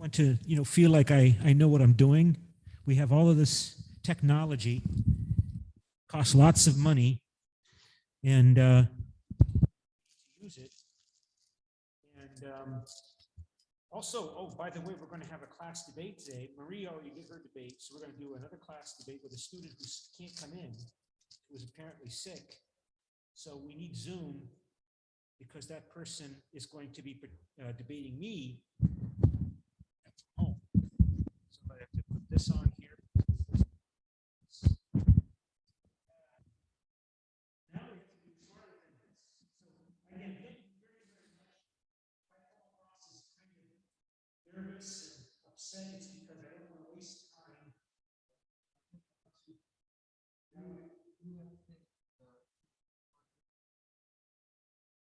want to, feel like I know what I'm doing. We have all of this technology, costs lots of money, and use it. And also, oh, by the way, we're going to have a class debate today. Marie already did her debate, so we're going to do another class debate with a student who can't come in, who is apparently sick. So we need Zoom because that person is going to be debating me at home. So I have to put this on here. Now we have to do shorter than this. So again, thank you very, very much. If I come across as kind of nervous and upset, it's because I don't want to waste time.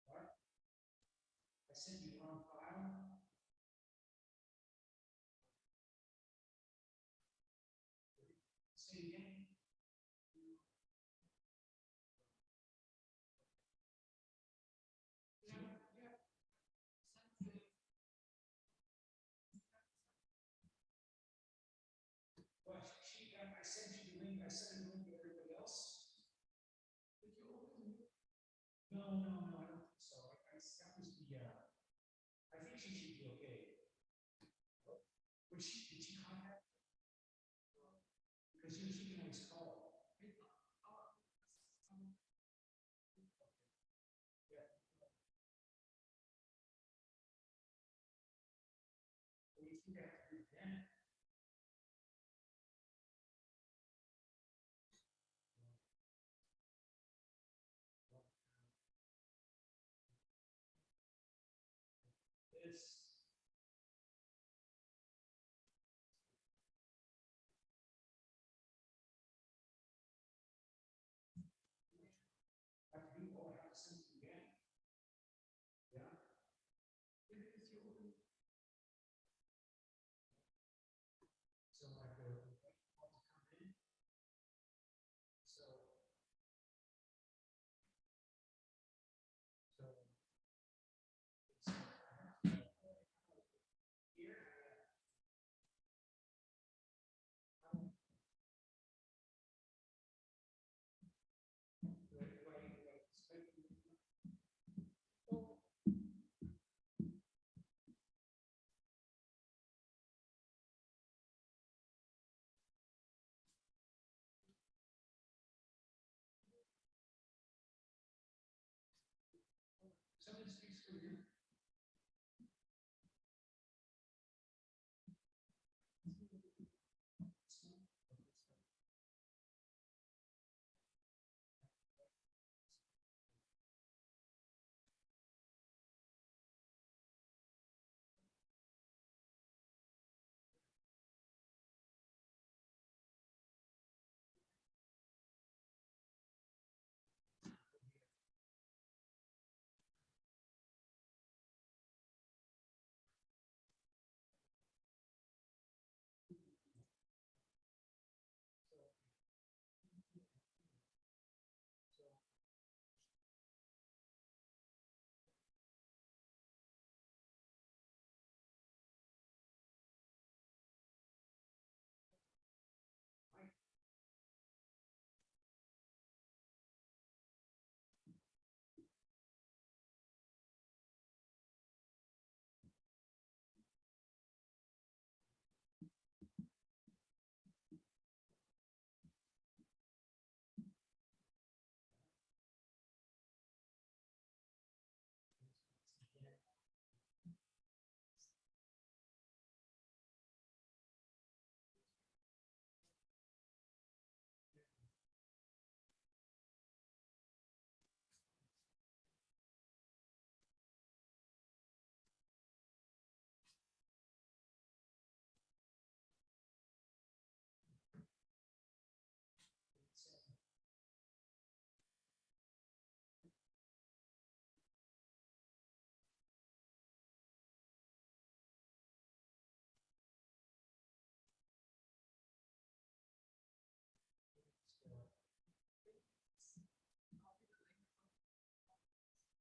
What? I sent you the wrong file. Say it again. Well, I sent you the link. I sent a link to everybody else. Did you open it? No, I don't think so. That was the. I think she should be okay. Did she contact? Because she can always call. Yeah. What do you think I have to do then? This. I have to do, I have to send it again. Yeah. So I have to come in. So. Something speaks for you.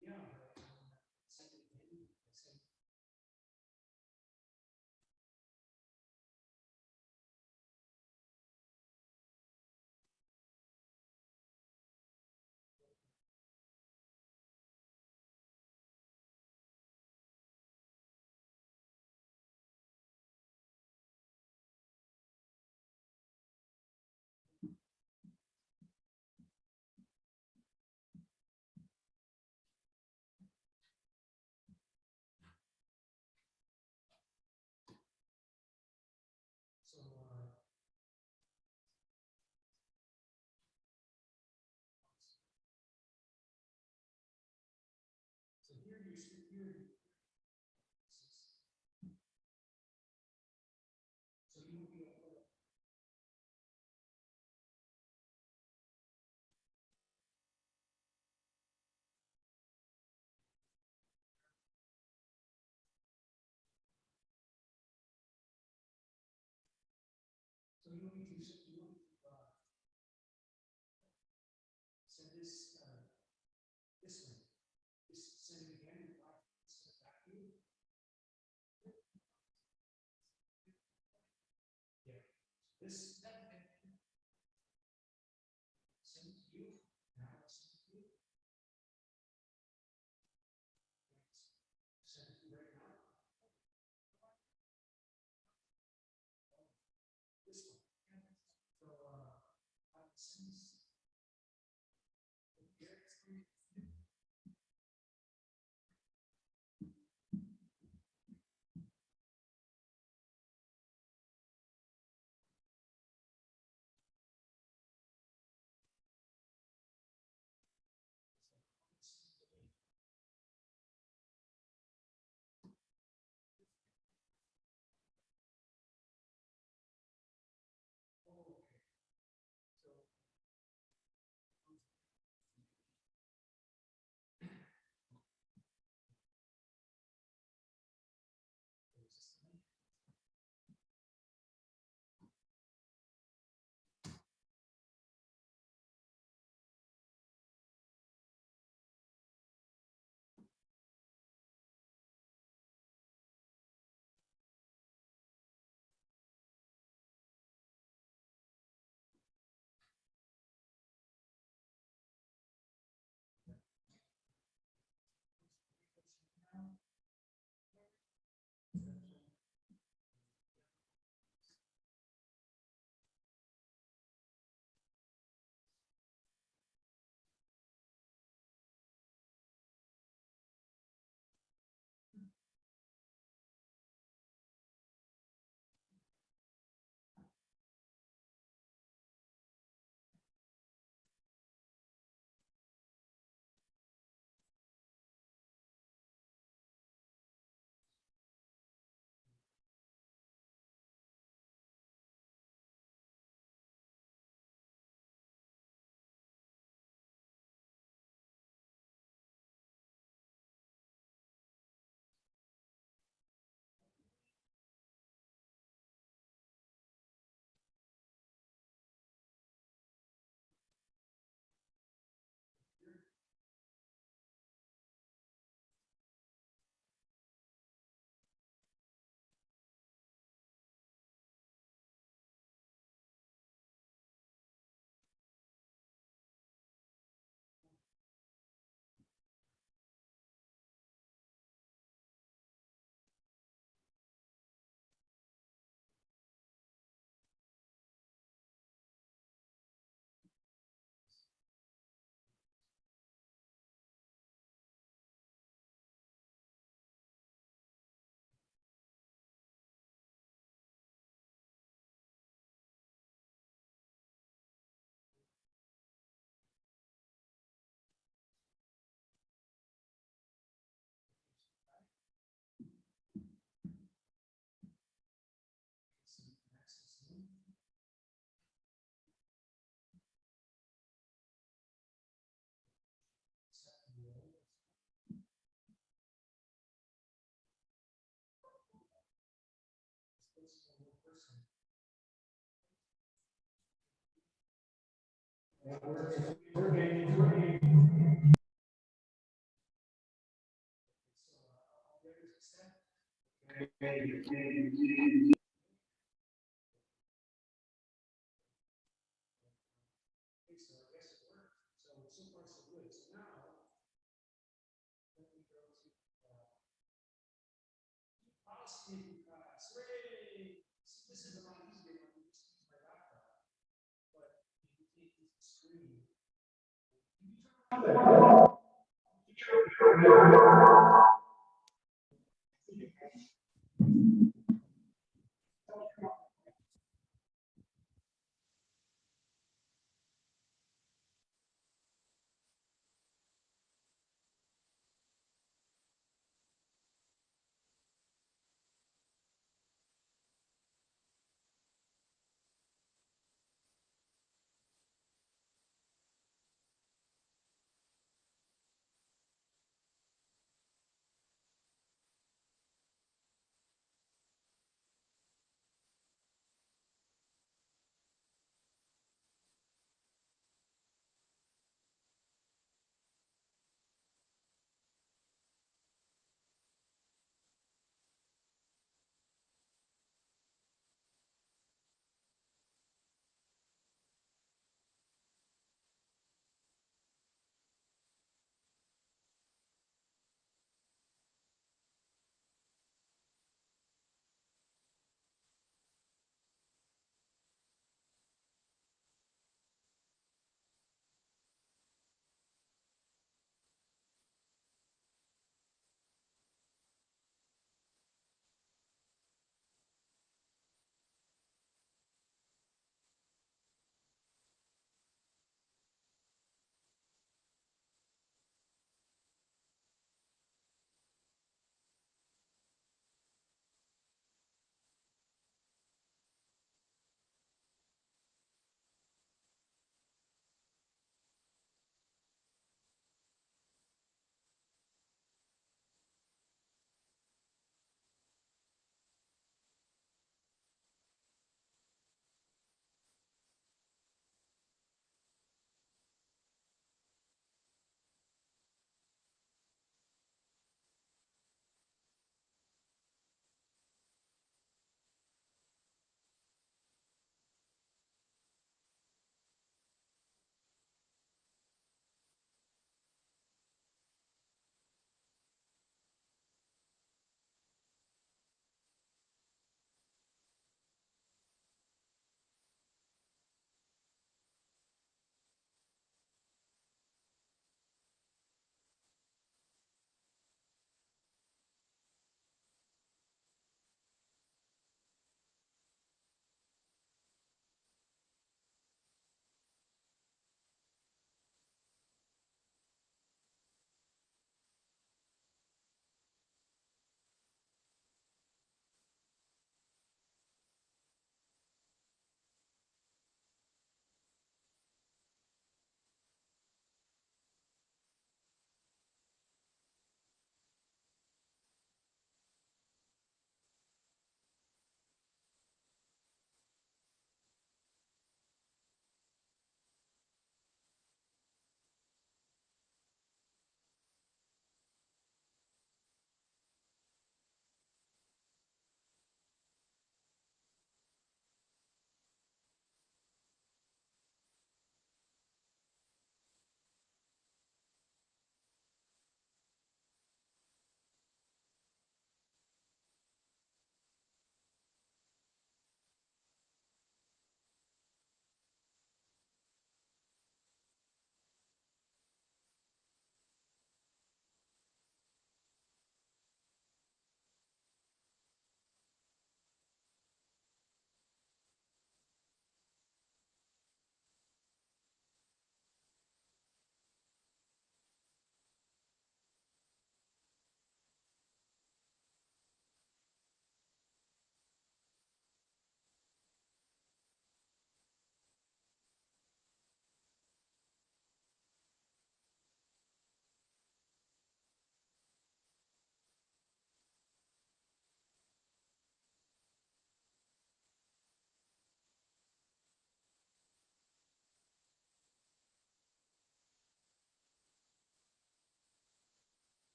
Yeah.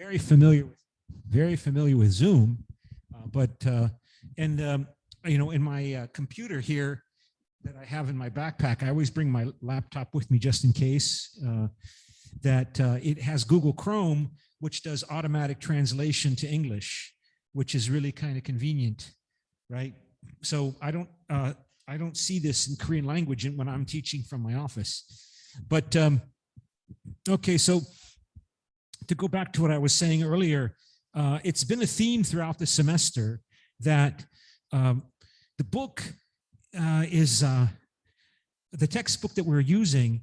very familiar with Zoom, in my computer here that I have in my backpack, I always bring my laptop with me just in case. It has Google Chrome, which does automatic translation to English, which is really kind of convenient, right? So I don't see this in Korean language when I'm teaching from my office. But okay, so to go back to what I was saying earlier, it's been a theme throughout the semester that the book is the textbook that we're using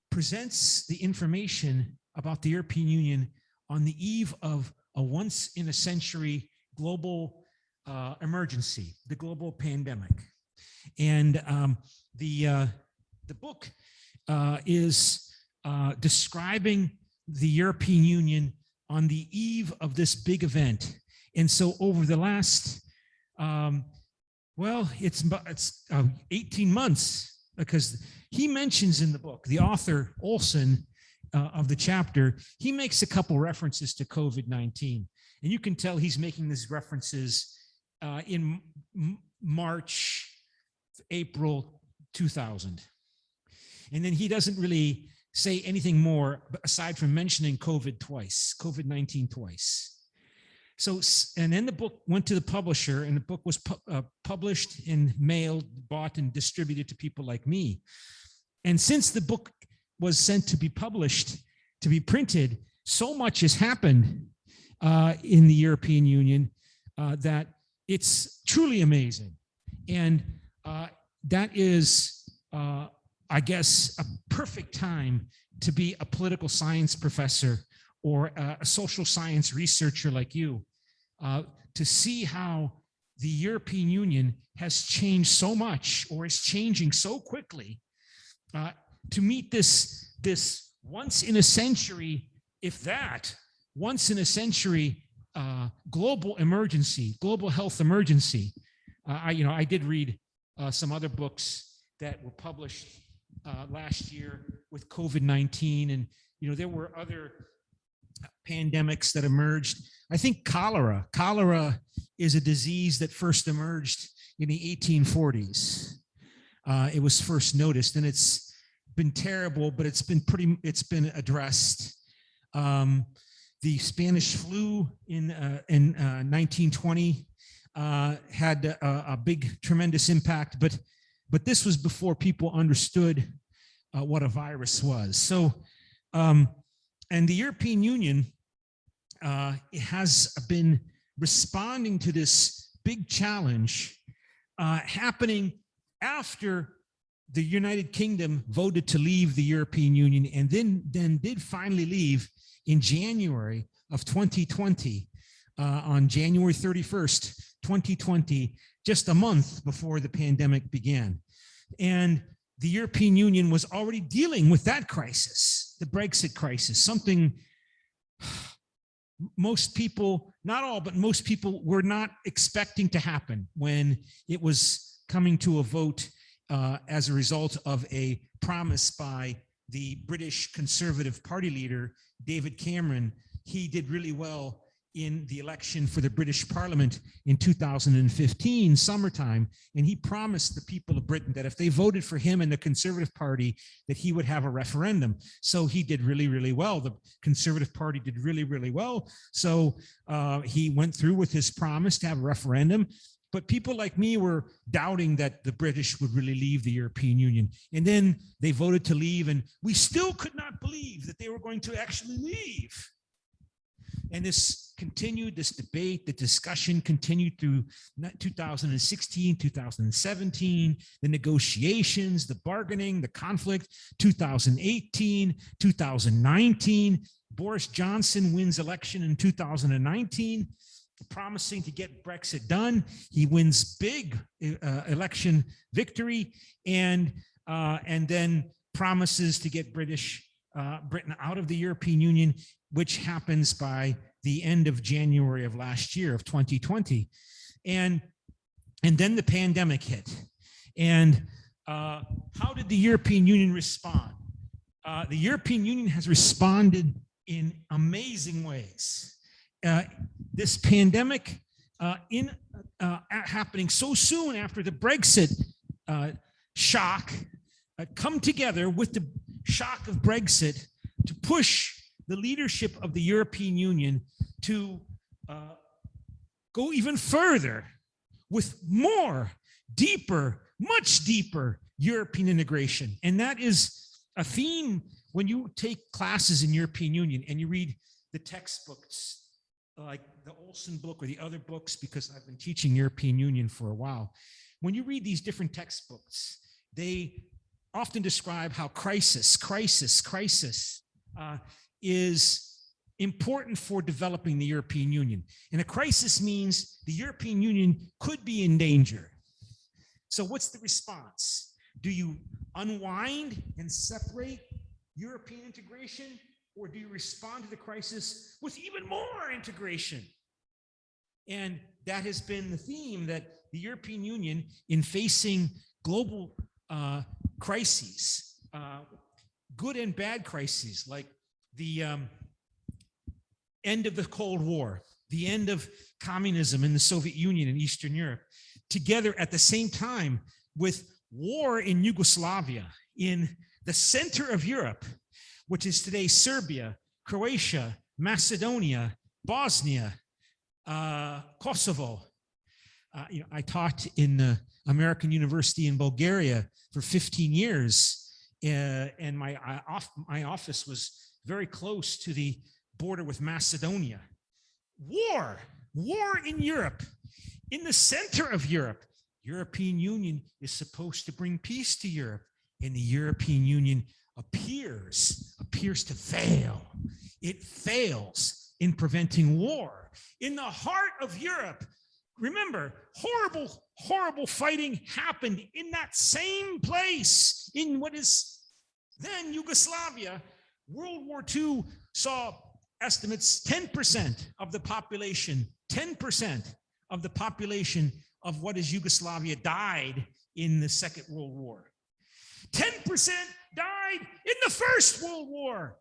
presents the information about the European Union on the eve of a once-in-a-century global emergency, the global pandemic. And the book is describing the European Union on the eve of this big event. And so over the last, it's 18 months, because he mentions in the book, the author, Olson, of the chapter, he makes a couple references to COVID-19. And you can tell he's making these references in March, April 2000. And then he doesn't really say anything more aside from mentioning COVID-19 twice. So, and then the book went to the publisher, and the book was published and mailed, bought, and distributed to people like me. And since the book was sent to be published, to be printed, so much has happened in the European Union that it's truly amazing. And that is, I guess, a perfect time to be a political science professor or a social science researcher like you, to see how the European Union has changed so much, or is changing so quickly, to meet this once in a century, if that, once in a century global emergency, global health emergency. I did read some other books that were published last year with COVID-19, and there were other pandemics that emerged. I think cholera is a disease that first emerged in the 1840s. It was first noticed, and it's been terrible, but it's been addressed. The Spanish flu in 1920 had a big, tremendous impact, but this was before people understood what a virus was. So, and the European Union has been responding to this big challenge happening after the United Kingdom voted to leave the European Union, and then did finally leave in January of 2020, on January 31st, 2020, just a month before the pandemic began. And the European Union was already dealing with that crisis, the Brexit crisis, something most people, not all, but most people were not expecting to happen when it was coming to a vote as a result of a promise by the British Conservative Party leader, David Cameron. He did really well in the election for the British Parliament in 2015, summertime, and he promised the people of Britain that if they voted for him and the Conservative Party, that he would have a referendum. So he did really, really well. The Conservative Party did really, really well. So he went through with his promise to have a referendum. But people like me were doubting that the British would really leave the European Union. And then they voted to leave, and we still could not believe that they were going to actually leave. And this continued, this debate, the discussion continued through 2016, 2017, the negotiations, the bargaining, the conflict, 2018, 2019. Boris Johnson wins election in 2019, promising to get Brexit done. He wins big election victory, and then promises to get Britain out of the European Union, which happens by the end of January of last year, of 2020. And then the pandemic hit. And how did the European Union respond? The European Union has responded in amazing ways. This pandemic happening so soon after the Brexit shock come together with the shock of Brexit to push the leadership of the European Union to go even further with more, deeper, much deeper European integration. And that is a theme when you take classes in European Union and you read the textbooks, like the Olson book or the other books, because I've been teaching European Union for a while. When you read these different textbooks, they often describe how crisis is important for developing the European Union. And a crisis means the European Union could be in danger. So what's the response? Do you unwind and separate European integration, or do you respond to the crisis with even more integration? And that has been the theme that the European Union, in facing global crises, good and bad crises, like the end of the Cold War, the end of communism in the Soviet Union and Eastern Europe, together at the same time with war in Yugoslavia, in the center of Europe, which is today Serbia, Croatia, Macedonia, Bosnia, Kosovo. I taught in the American University in Bulgaria for 15 years, and my office was very close to the border with Macedonia. War in Europe, in the center of Europe. European Union is supposed to bring peace to Europe, and the European Union appears to fail. It fails in preventing war. In the heart of Europe, remember, horrible fighting happened in that same place, in what is then Yugoslavia. World War II saw estimates 10% of the population, 10% of the population of what is Yugoslavia died in the Second World War. 10% died in the First World War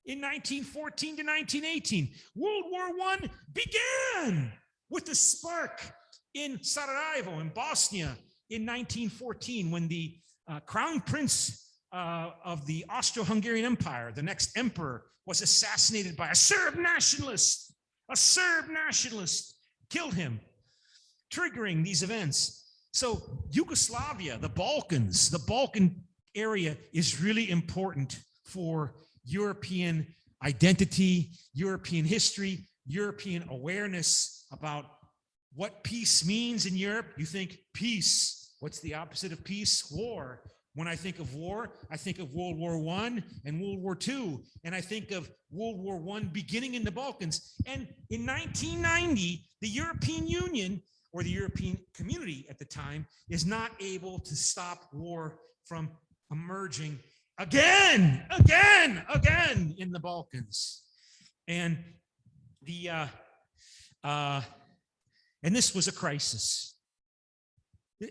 in 1914 to 1918. World War I began with the spark in Sarajevo in Bosnia in 1914, when the crown prince of the Austro-Hungarian Empire, the next emperor, was assassinated by a Serb nationalist. A Serb nationalist killed him, triggering these events. So Yugoslavia, the Balkan area is really important for European identity, European history, European awareness about what peace means in Europe. You think peace. What's the opposite of peace? War. When I think of war, I think of World War I and World War II, and I think of World War I beginning in the Balkans. And in 1990, the European Union, or the European community at the time, is not able to stop war from emerging again in the Balkans. And and this was a crisis.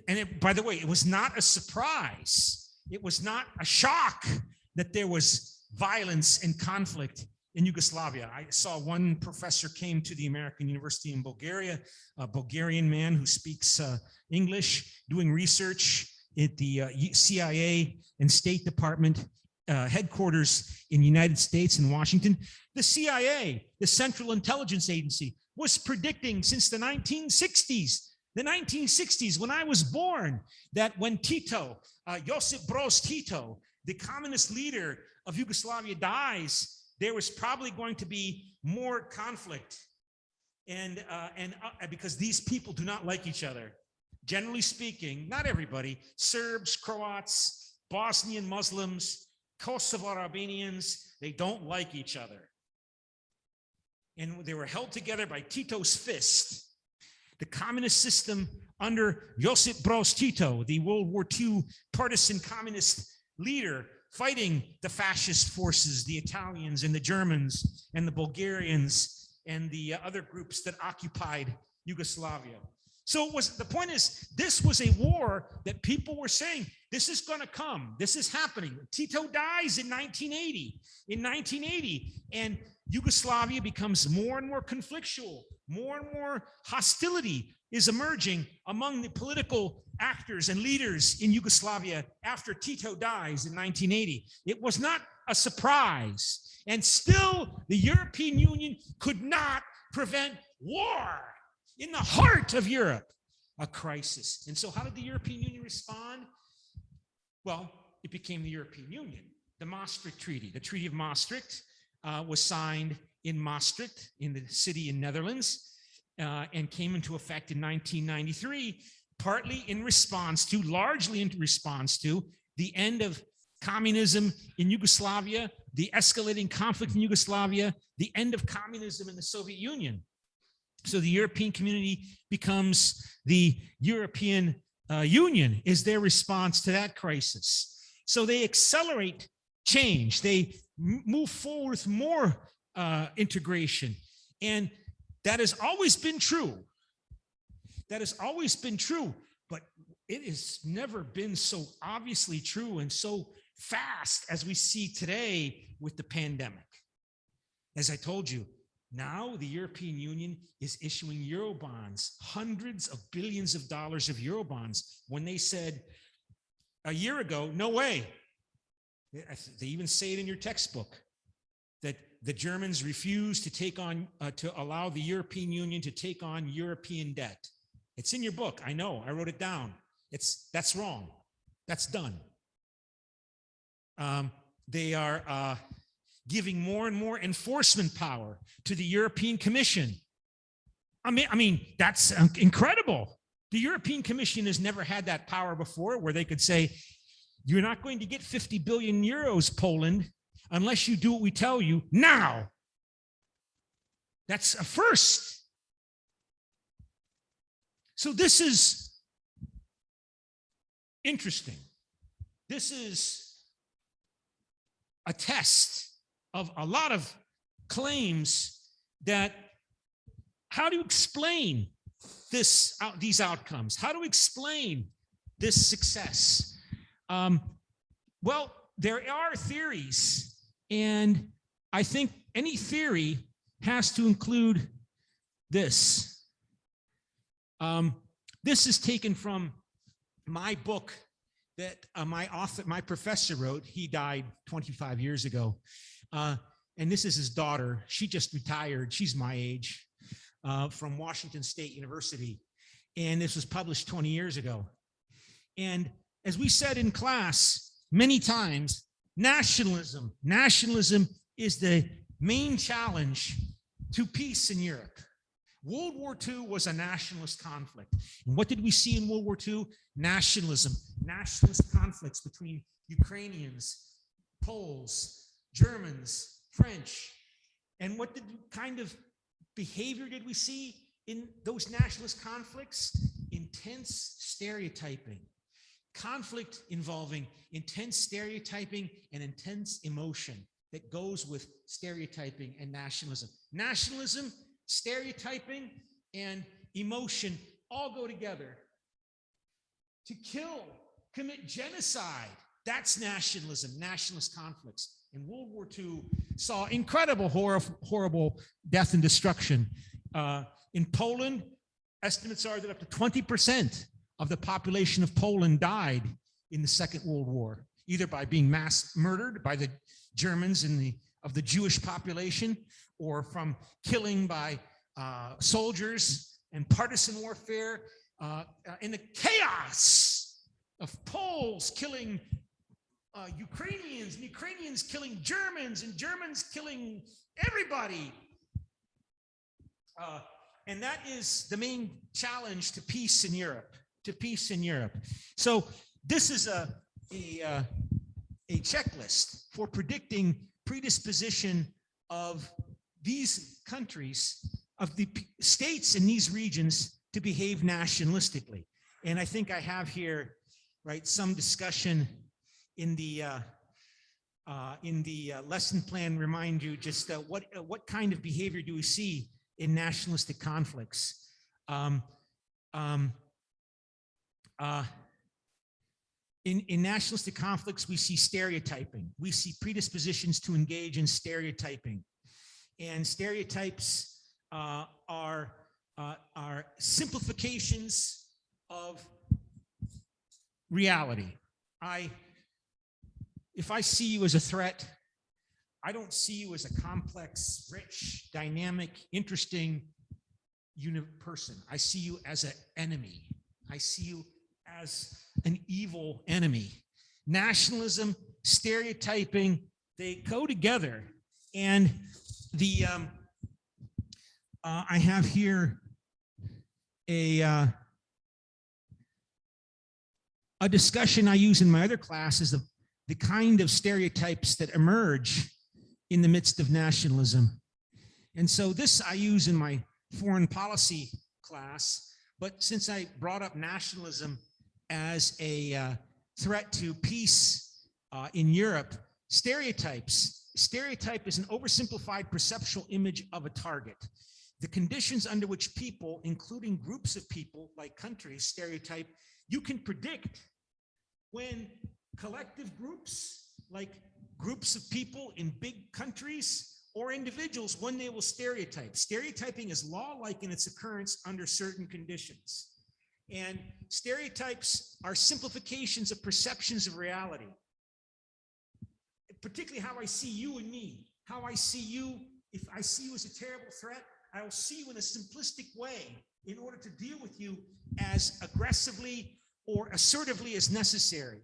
And by the way, it was not a surprise. It was not a shock that there was violence and conflict in Yugoslavia. I saw one professor came to the American University in Bulgaria, a Bulgarian man who speaks English, doing research at the CIA and State Department headquarters in the United States in Washington. The CIA, the Central Intelligence Agency, was predicting since the 1960s, when I was born, that when Tito, Josip Broz Tito, the communist leader of Yugoslavia, dies, there was probably going to be more conflict, and because these people do not like each other. Generally speaking, not everybody, Serbs, Croats, Bosnian Muslims, Kosovo Albanians, they don't like each other. And they were held together by Tito's fist. The communist system under Josip Broz Tito, the World War II partisan communist leader, fighting the fascist forces, the Italians and the Germans and the Bulgarians and the other groups that occupied Yugoslavia. So the point is, this was a war that people were saying, this is going to come. This is happening. Tito dies in 1980. In 1980, and Yugoslavia becomes more and more conflictual. More and more hostility is emerging among the political actors and leaders in Yugoslavia after Tito dies in 1980. It was not a surprise. And still, the European Union could not prevent war in the heart of Europe, a crisis. And so how did the European Union respond? Well, it became the European Union. The Maastricht Treaty, the Treaty of Maastricht, was signed in Maastricht, in the city in Netherlands, and came into effect in 1993, partly in response to, largely in response to, the end of communism in Yugoslavia, the escalating conflict in Yugoslavia, the end of communism in the Soviet Union. So the European community becomes the European Union, is their response to that crisis. So they accelerate change. They move forward with more integration. And that has always been true. That has always been true, but it has never been so obviously true and so fast as we see today with the pandemic. As I told you, now the European Union is issuing Eurobonds, hundreds of billions of dollars of Eurobonds, when they said a year ago, no way. They even say it in your textbook, that the Germans refused to take on, to allow the European Union to take on European debt. It's in your book. I know. I wrote it down. That's wrong. That's done. They are giving more and more enforcement power to the European Commission. I mean, that's incredible. The European Commission has never had that power before, where they could say, you're not going to get 50 billion euros, Poland, unless you do what we tell you now. That's a first. So this is interesting. This is a test of a lot of claims that, how do you explain these outcomes? How do we explain this success? Well, there are theories, and I think any theory has to include this. This is taken from my book that my professor wrote. He died 25 years ago. And this is his daughter. She just retired. She's my age, from Washington State University. And this was published 20 years ago. And as we said in class many times, nationalism is the main challenge to peace in Europe. World War II was a nationalist conflict. And what did we see in World War II? Nationalism, nationalist conflicts between Ukrainians, Poles, Germans, French. And what kind of behavior did we see in those nationalist conflicts? Intense stereotyping. Conflict involving intense stereotyping and intense emotion that goes with stereotyping and nationalism. Nationalism, stereotyping, and emotion all go together. To kill, commit genocide, that's nationalism, nationalist conflicts. And World War II saw incredible, horrible death and destruction. In Poland, estimates are that up to 20% of the population of Poland died in the Second World War, either by being mass murdered by the Germans of the Jewish population, or from killing by soldiers and partisan warfare, in the chaos of Poles killing Ukrainians, and Ukrainians killing Germans, and Germans killing everybody. And that is the main challenge to peace in Europe. So this is a checklist for predicting predisposition of these countries, of the states in these regions, to behave nationalistically. And I think I have here, right, some discussion in the lesson plan. Remind you just what kind of behavior do we see in nationalistic conflicts? Um, in nationalistic conflicts, we see stereotyping. We see predispositions to engage in stereotyping. And stereotypes are simplifications of reality. If I see you as a threat, I don't see you as a complex, rich, dynamic, interesting person. I see you as an enemy. I see you as an evil enemy. Nationalism, stereotyping, they go together. And I have here a discussion I use in my other classes of the kind of stereotypes that emerge in the midst of nationalism. And so this I use in my foreign policy class, but since I brought up nationalism as a threat to peace in Europe, stereotypes. Stereotype is an oversimplified perceptual image of a target. The conditions under which people, including groups of people like countries, stereotype, you can predict when collective groups, like groups of people in big countries or individuals, when they will stereotype. Stereotyping is law-like in its occurrence under certain conditions. And stereotypes are simplifications of perceptions of reality. Particularly how I see you and me, how I see you. If I see you as a terrible threat, I will see you in a simplistic way in order to deal with you as aggressively or assertively as necessary.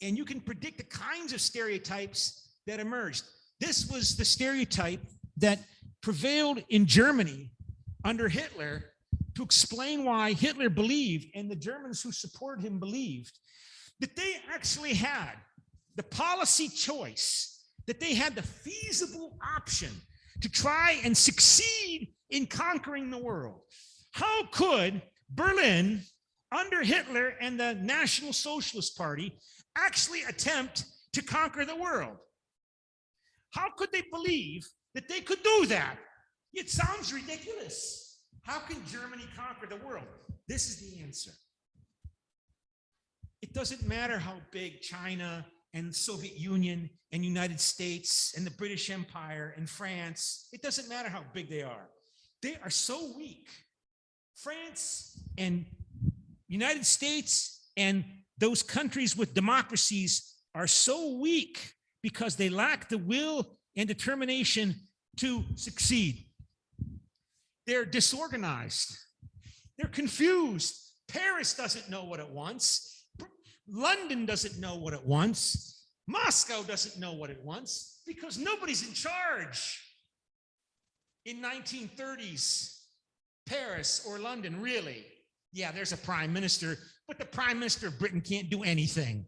And you can predict the kinds of stereotypes that emerged. This was the stereotype that prevailed in Germany under Hitler to explain why Hitler believed, and the Germans who supported him believed, that they actually had the policy choice, that they had the feasible option to try and succeed in conquering the world. How could Berlin, under Hitler and the National Socialist Party, actually attempt to conquer the world? How could they believe that they could do that? It sounds ridiculous. How can Germany conquer the world? This is the answer. It doesn't matter how big China and Soviet Union and United States and the British Empire and France, it doesn't matter how big they are. They are so weak. France and United States and those countries with democracies are so weak because they lack the will and determination to succeed. They're disorganized. They're confused. Paris doesn't know what it wants. London doesn't know what it wants. Moscow doesn't know what it wants because nobody's in charge. In 1930s, Paris or London, really? Yeah, there's a prime minister, but the prime minister of Britain can't do anything.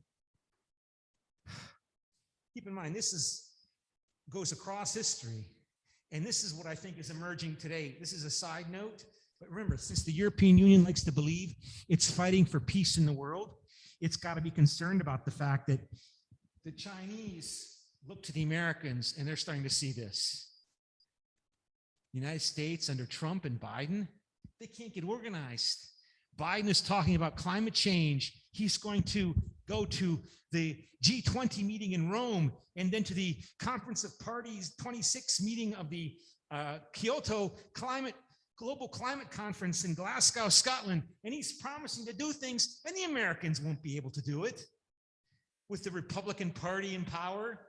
Keep in mind, this goes across history, and this is what I think is emerging today. This is a side note, but remember, since the European Union likes to believe it's fighting for peace in the world, it's got to be concerned about the fact that the Chinese look to the Americans and they're starting to see this. The United States under Trump and Biden, they can't get organized. Biden is talking about climate change. He's going to go to the G20 meeting in Rome and then to the Conference of Parties 26 meeting of the Kyoto Global Climate Conference in Glasgow, Scotland, and he's promising to do things, and the Americans won't be able to do it with the Republican Party in power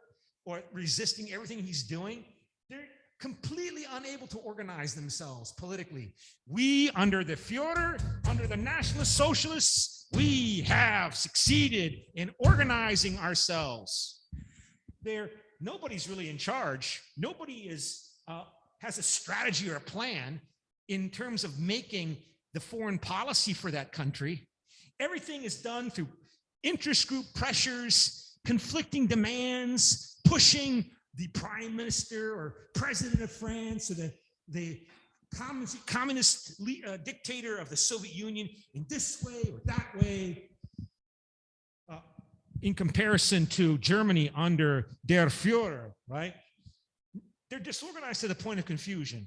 or resisting everything he's doing. They're completely unable to organize themselves politically. We, under the Führer, under the Nationalist Socialists, we have succeeded in organizing ourselves. Nobody's really in charge. Nobody has a strategy or a plan in terms of making the foreign policy for that country. Everything is done through interest group pressures, conflicting demands, pushing the prime minister or president of France or the communist dictator of the Soviet Union in this way or that way, in comparison to Germany under der Führer, right? They're disorganized to the point of confusion.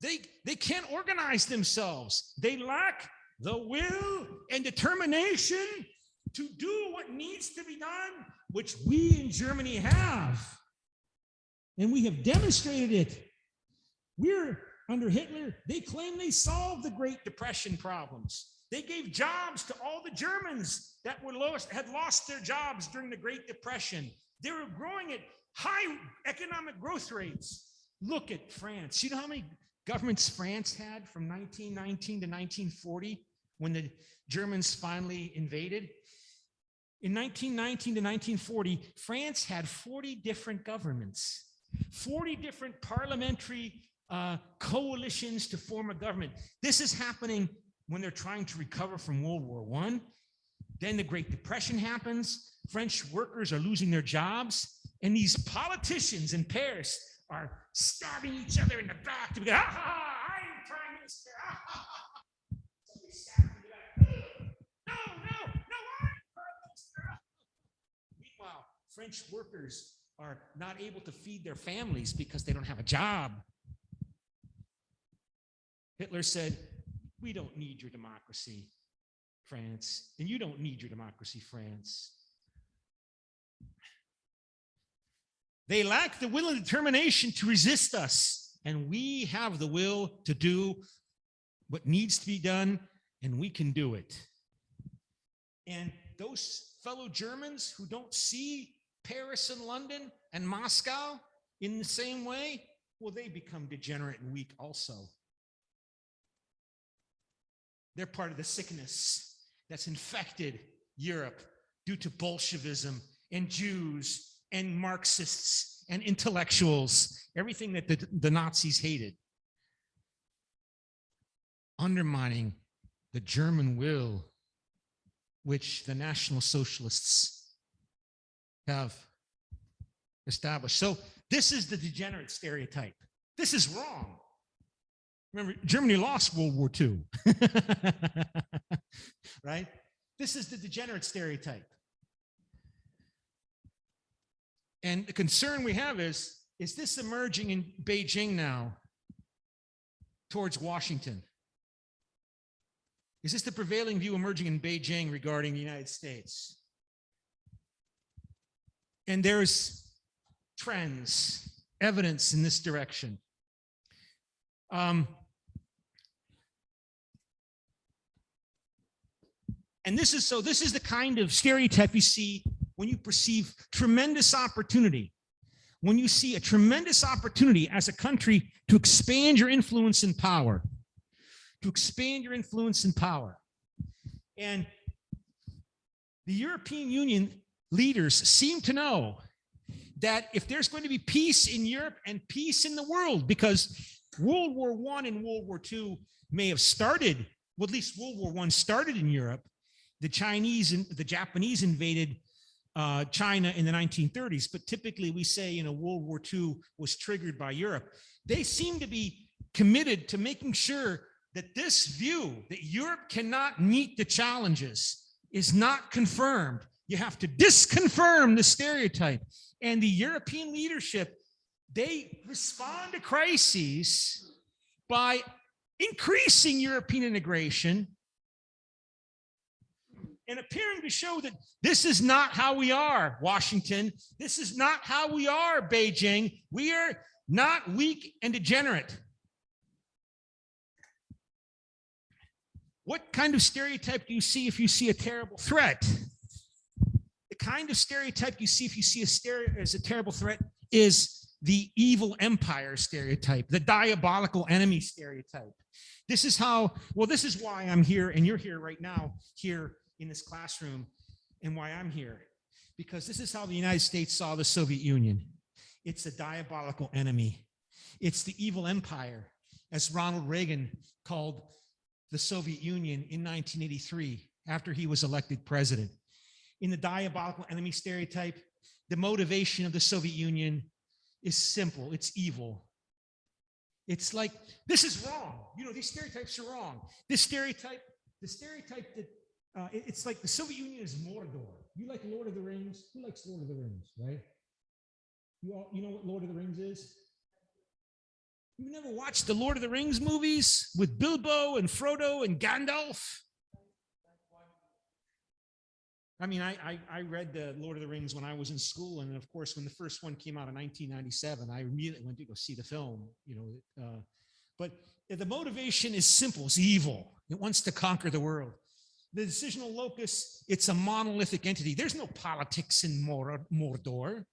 They can't organize themselves. They lack the will and determination to do what needs to be done, which we in Germany have. And we have demonstrated it. We're under Hitler. They claim they solved the Great Depression problems. They gave jobs to all the Germans that had lost their jobs during the Great Depression. They were growing at high economic growth rates. Look at France. You know how many governments France had from 1919 to 1940 when the Germans finally invaded? In 1919 to 1940, France had 40 different governments, 40 different parliamentary coalitions to form a government. This is happening when they're trying to recover from World War I. Then the Great Depression happens. French workers are losing their jobs. And these politicians in Paris are stabbing each other in the back to be, I'm Prime Minister. Somebody stabbing in the back. No, I'm Prime Minister. Meanwhile, French workers are not able to feed their families because they don't have a job. Hitler said, we don't need your democracy, France, and you don't need your democracy, France. They lack the will and determination to resist us, and we have the will to do what needs to be done, and we can do it. And those fellow Germans who don't see Paris and London and Moscow in the same way, well, they become degenerate and weak also. They're part of the sickness that's infected Europe due to Bolshevism and Jews and Marxists and intellectuals, everything that the Nazis hated. Undermining the German will, which the National Socialists have established. So this is the degenerate stereotype. This is wrong. Remember, Germany lost World War II, right? This is the degenerate stereotype. And the concern we have is this emerging in Beijing now towards Washington? Is this the prevailing view emerging in Beijing regarding the United States? And there's trends, evidence in this direction. And this is the kind of stereotype you see when you perceive tremendous opportunity, when you see a tremendous opportunity as a country to expand your influence and power, And the European Union leaders seem to know that if there's going to be peace in Europe and peace in the world, because World War I and World War II may have started, well, at least World War I started in Europe. The Chinese and the Japanese invaded China in the 1930s, but typically we say, World War II was triggered by Europe. They seem to be committed to making sure that this view that Europe cannot meet the challenges is not confirmed. You have to disconfirm the stereotype. And the European leadership, they respond to crises by increasing European integration and appearing to show that this is not how we are, Washington. This is not how we are, Beijing. We are not weak and degenerate. What kind of stereotype do you see if you see a terrible threat? The kind of stereotype you see if you see as a terrible threat is the evil empire stereotype, the diabolical enemy stereotype. This is why I'm here and you're here right now, here in this classroom, and why I'm here. Because this is how the United States saw the Soviet Union. It's a diabolical enemy. It's the evil empire, as Ronald Reagan called the Soviet Union in 1983, after he was elected president. In the diabolical enemy stereotype, the motivation of the Soviet Union is simple. It's evil. It's like, this is wrong. These stereotypes are wrong. The stereotype that it's like the Soviet Union is Mordor. You like Lord of the Rings? Who likes Lord of the Rings, right? You know what Lord of the Rings is? You never watched the Lord of the Rings movies with Bilbo and Frodo and Gandalf? I mean, I read the Lord of the Rings when I was in school, and of course, when the first one came out in 1997, I immediately went to go see the film. But the motivation is simple: it's evil. It wants to conquer the world. The decisional locus, it's a monolithic entity. There's no politics in Mordor.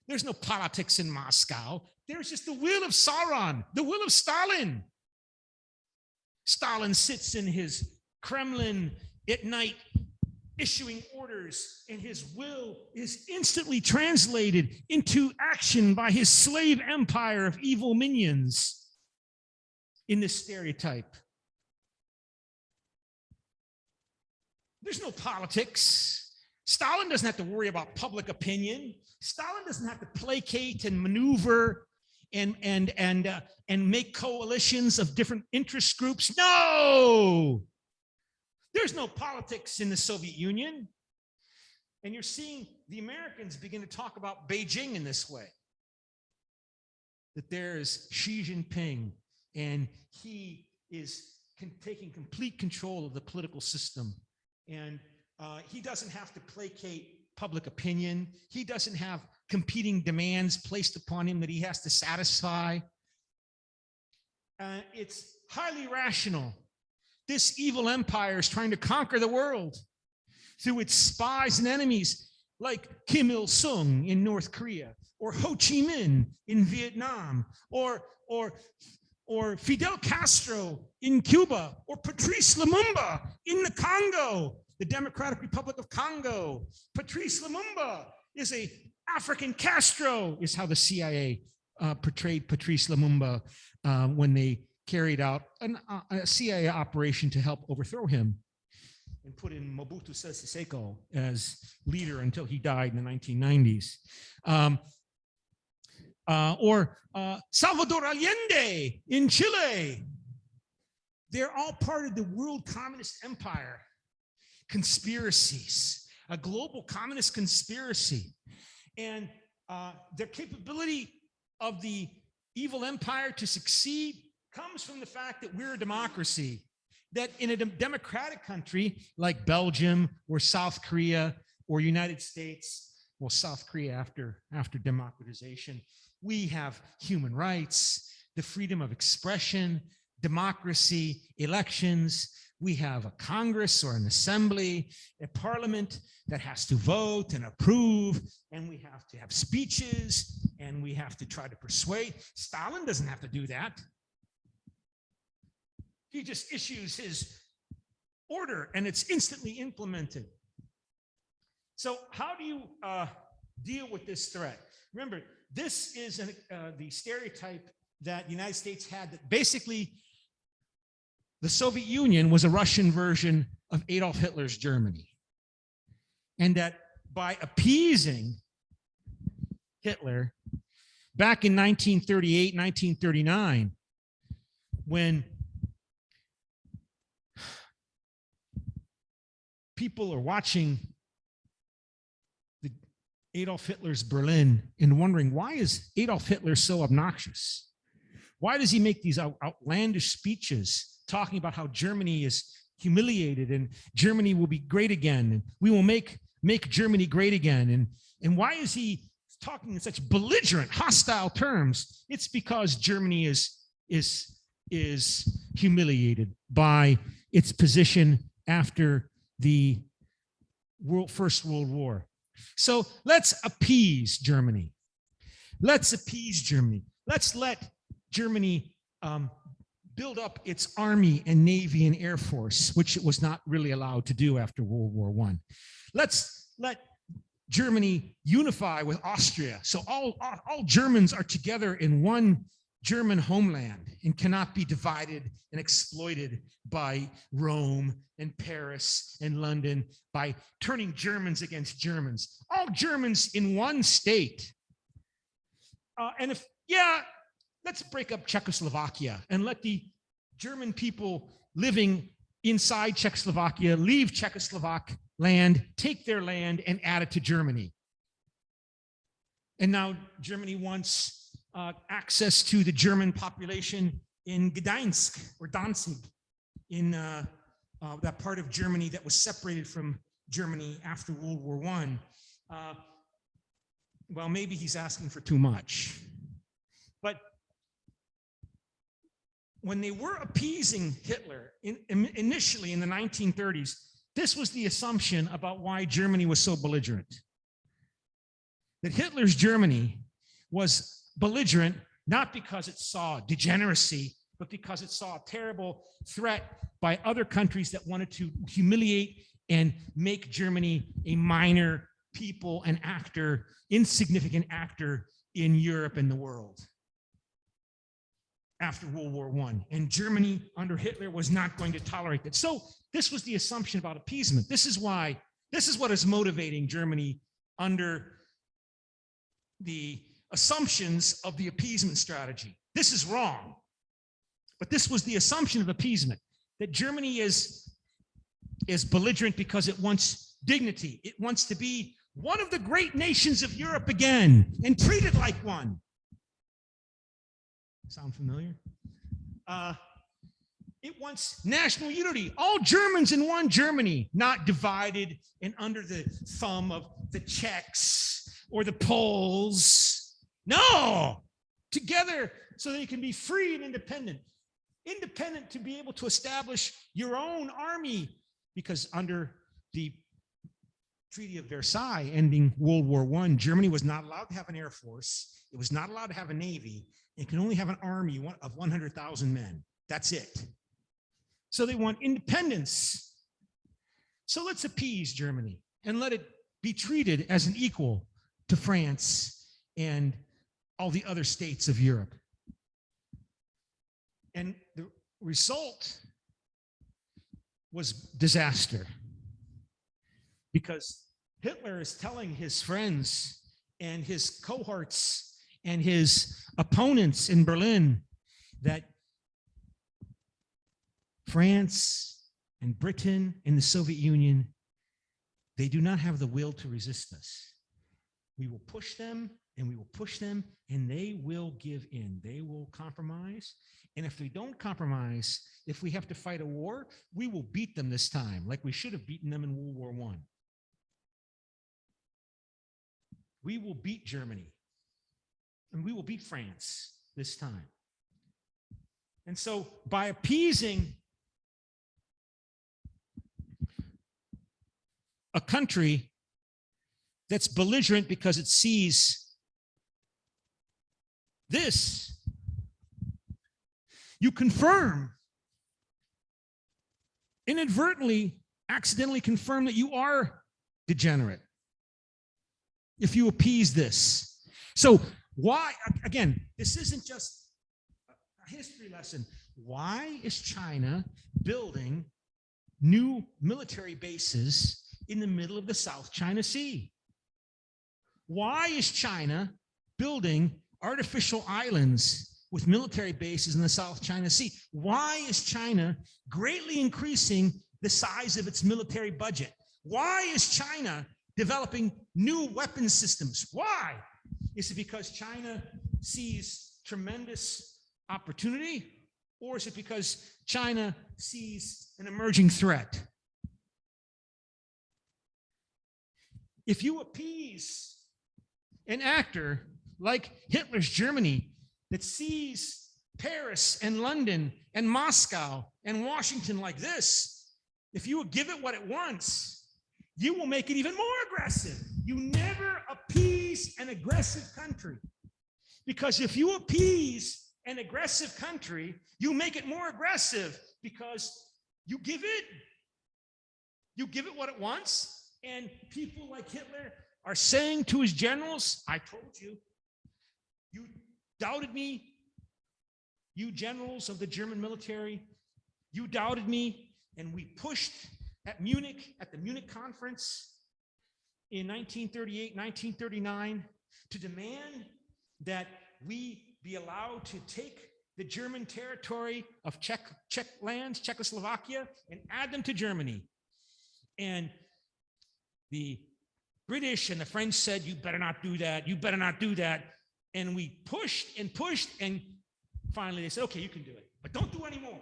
There's no politics in Moscow. There's just the will of Sauron, the will of Stalin. Stalin sits in his Kremlin at night issuing orders, and his will is instantly translated into action by his slave empire of evil minions in this stereotype. There's no politics. Stalin doesn't have to worry about public opinion. Stalin doesn't have to placate and maneuver and make coalitions of different interest groups. No! There's no politics in the Soviet Union. And you're seeing the Americans begin to talk about Beijing in this way. That there's Xi Jinping, and he is taking complete control of the political system. And he doesn't have to placate public opinion. He doesn't have competing demands placed upon him that he has to satisfy. It's highly rational. This evil empire is trying to conquer the world through its spies and enemies like Kim Il-sung in North Korea, or Ho Chi Minh in Vietnam, or Fidel Castro in Cuba, or Patrice Lumumba in the Congo, the Democratic Republic of Congo. Patrice Lumumba is an African Castro, is how the CIA portrayed Patrice Lumumba when they carried out a CIA operation to help overthrow him and put in Mobutu Sese Seko as leader until he died in the 1990s. Or Salvador Allende in Chile. They're all part of the world communist empire conspiracies, a global communist conspiracy. And their capability of the evil empire to succeed comes from the fact that we're a democracy, that in a democratic country like Belgium or South Korea or United States, well, South Korea after democratization, we have human rights, the freedom of expression, democracy, elections. We have a Congress or an assembly, a parliament that has to vote and approve, and we have to have speeches, and we have to try to persuade. Stalin doesn't have to do that. He just issues his order, and it's instantly implemented. So how do you deal with this threat? Remember, this is the stereotype that the United States had, that basically the Soviet Union was a Russian version of Adolf Hitler's Germany. And that by appeasing Hitler back in 1938, 1939, when people are watching Adolf Hitler's Berlin and wondering, why is Adolf Hitler so obnoxious? Why does he make these outlandish speeches talking about how Germany is humiliated and Germany will be great again, and we will make Germany great again? And why is he talking in such belligerent, hostile terms? It's because Germany is humiliated by its position after the First World War. So let's appease Germany. Let's appease Germany. Let's let Germany build up its army and navy and air force, which it was not really allowed to do after World War I. Let's let Germany unify with Austria, so all Germans are together in one German homeland and cannot be divided and exploited by Rome and Paris and London by turning Germans against Germans. All Germans in one state. Let's break up Czechoslovakia and let the German people living inside Czechoslovakia leave Czechoslovak land, take their land, and add it to Germany. And now Germany wants access to the German population in Gdańsk or Danzig, in that part of Germany that was separated from Germany after World War I. Well, maybe he's asking for too much. But when they were appeasing Hitler initially in the 1930s, this was the assumption about why Germany was so belligerent. That Hitler's Germany was belligerent not because it saw degeneracy, but because it saw a terrible threat by other countries that wanted to humiliate and make Germany a minor people, an actor, insignificant actor in Europe and the world after World War I. And Germany under Hitler was not going to tolerate that. So this was the assumption about appeasement. This is what is motivating Germany under the assumptions of the appeasement strategy. This is wrong. But this was the assumption of appeasement, that Germany is belligerent because it wants dignity. It wants to be one of the great nations of Europe again and treated like one. Sound familiar? It wants national unity. All Germans in one Germany, not divided and under the thumb of the Czechs or the Poles. No! Together so they can be free and independent. Independent to be able to establish your own army, because under the Treaty of Versailles ending World War I, Germany was not allowed to have an air force. It was not allowed to have a navy. It can only have an army of 100,000 men. That's it. So they want independence. So let's appease Germany and let it be treated as an equal to France and all the other states of Europe. And the result was disaster, because Hitler is telling his friends and his cohorts and his opponents in Berlin that France and Britain and the Soviet Union, they do not have the will to resist us. We will push them and we will push them and they will give in. They will compromise. And if they don't compromise, if we have to fight a war, we will beat them this time, like we should have beaten them in World War I. We will beat Germany, and we will beat France this time. And so by appeasing a country that's belligerent because it sees this, you confirm, inadvertently, accidentally confirm that you are degenerate if you appease this. So why, again, this isn't just a history lesson. Why is China building new military bases in the middle of the South China Sea? Why is China building artificial islands with military bases in the South China Sea? Why is China greatly increasing the size of its military budget? Why is China developing new weapons systems? Why? Is it because China sees tremendous opportunity, or is it because China sees an emerging threat? If you appease an actor like Hitler's Germany that sees Paris and London and Moscow and Washington like this, if you give it what it wants, you will make it even more aggressive. You never appease an aggressive country, because if you appease an aggressive country, you make it more aggressive because you give it what it wants. And people like Hitler are saying to his generals, I told you, you doubted me, you generals of the German military, you doubted me, and we pushed at Munich, at the Munich conference in 1938, 1939, to demand that we be allowed to take the German territory of Czech lands, Czechoslovakia, and add them to Germany. And the British and the French said, you better not do that, you better not do that. And we pushed, and finally they said, okay, you can do it, but don't do any more.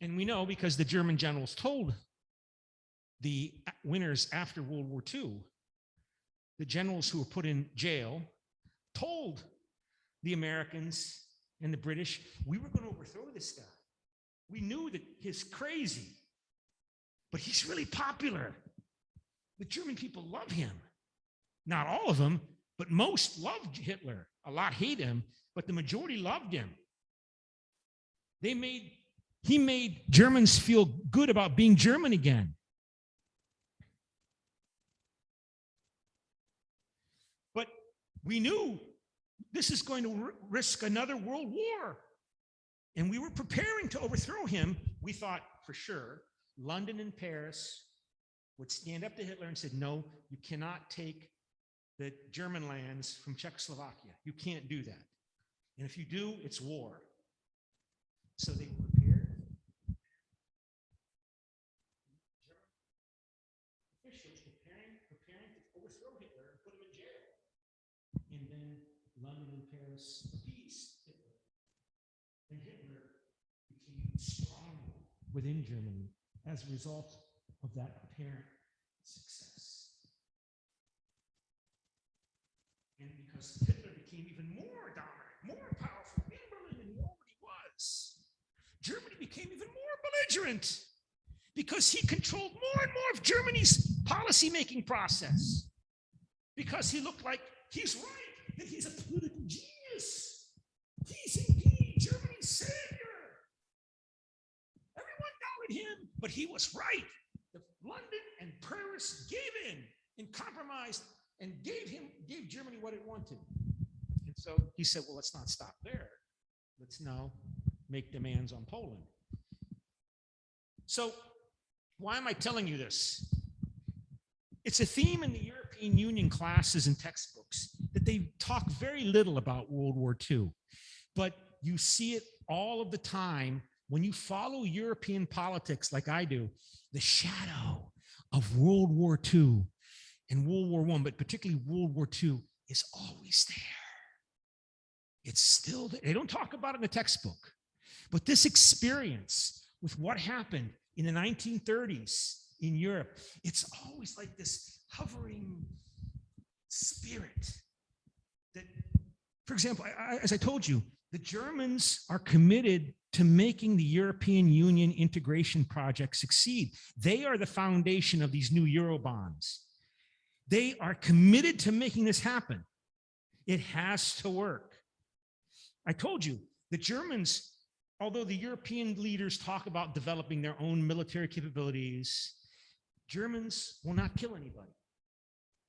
And we know because the German generals told the winners after World War II, the generals who were put in jail told the Americans and the British, we were going to overthrow this guy. We knew that he's crazy, but he's really popular. The German people love him. Not all of them, but most loved Hitler. A lot hate him, but the majority loved him. He made Germans feel good about being German again. But we knew this is going to risk another world war. And we were preparing to overthrow him. We thought for sure London and Paris would stand up to Hitler and said, no, you cannot take the German lands from Czechoslovakia. You can't do that. And if you do, it's war. So they were prepared. German officials preparing to overthrow Hitler and put him in jail. And then London and Paris appeased Hitler. And Hitler became strong within Germany as a result of that apparent success. And because Hitler became even more dominant, more powerful in Berlin than he already was, Germany became even more belligerent because he controlled more and more of Germany's policy-making process. Because he looked like he's right, that he's a political genius. He's indeed Germany's savior. Everyone doubted him, but he was right. London and Paris gave in and compromised and gave Germany what it wanted. And so he said, well, let's not stop there. Let's now make demands on Poland. So why am I telling you this? It's a theme in the European Union classes and textbooks that they talk very little about World War II, but you see it all of the time when you follow European politics like I do. The shadow of World War II and World War I, but particularly World War II, is always there. It's still there. They don't talk about it in the textbook, but this experience with what happened in the 1930s in Europe, it's always like this hovering spirit that, for example, as I told you, the Germans are committed to making the European Union integration project succeed. They are the foundation of these new Eurobonds. They are committed to making this happen. It has to work. I told you, the Germans, although the European leaders talk about developing their own military capabilities, Germans will not kill anybody.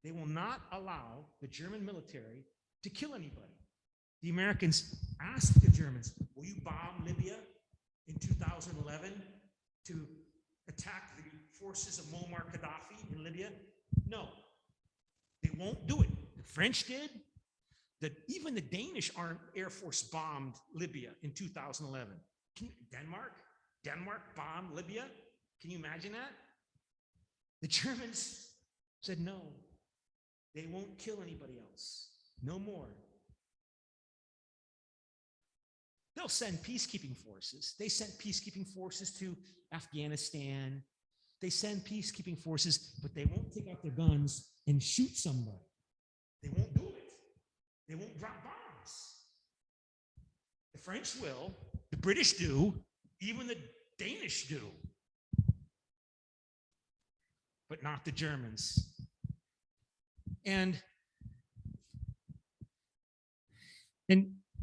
They will not allow the German military to kill anybody. The Americans asked the Germans, will you bomb Libya in 2011 to attack the forces of Muammar Gaddafi in Libya? No, they won't do it. The French did. Even the Danish Air Force bombed Libya in 2011. Denmark bombed Libya. Can you imagine that? The Germans said no, they won't kill anybody else. No more. They'll send peacekeeping forces. They sent peacekeeping forces to Afghanistan. They send peacekeeping forces, but they won't take out their guns and shoot somebody. They won't do it. They won't drop bombs. The French will, the British do, even the Danish do, but not the Germans. And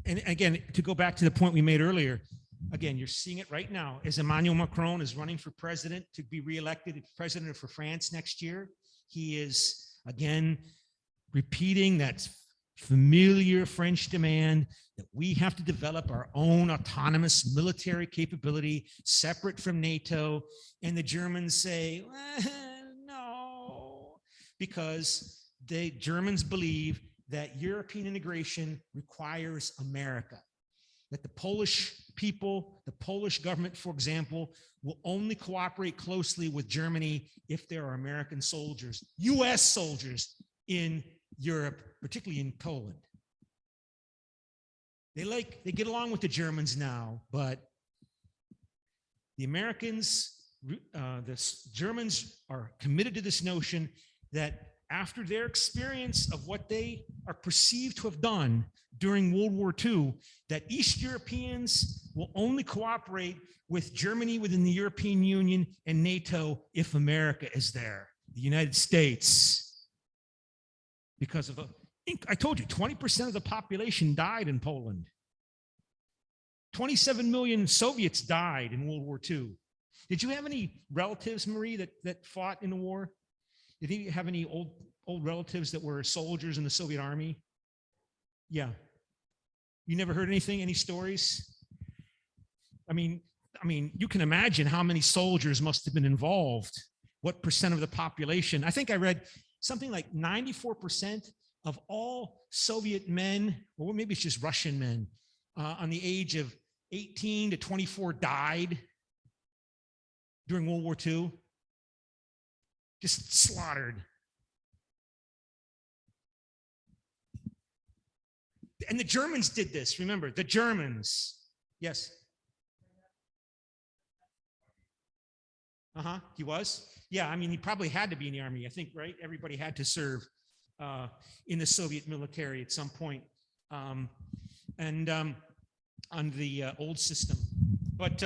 again, to go back to the point we made earlier, again, you're seeing it right now as Emmanuel Macron is running for president to be reelected president for France next year. He is, again, repeating that familiar French demand that we have to develop our own autonomous military capability separate from NATO. And the Germans say, no, because the Germans believe that European integration requires America, that the Polish people, the Polish government, for example, will only cooperate closely with Germany if there are American soldiers, US soldiers in Europe, particularly in Poland. They get along with the Germans now, but the Americans, the Germans are committed to this notion that after their experience of what they are perceived to have done during World War II, that East Europeans will only cooperate with Germany within the European Union and NATO if America is there, the United States. Because of I told you, 20% of the population died in Poland. 27 million Soviets died in World War II. Did you have any relatives, Marie, that fought in the war? Did you have any old relatives that were soldiers in the Soviet army? Yeah. You never heard anything, any stories? I mean, you can imagine how many soldiers must have been involved. What percent of the population? I think I read something like 94% of all Soviet men, or maybe it's just Russian men, on the age of 18 to 24 died during World War II. Just slaughtered. And the Germans did this, remember, the Germans. Yes? He was? Yeah, I mean, he probably had to be in the army, I think, right? Everybody had to serve in the Soviet military at some point. On the old system. But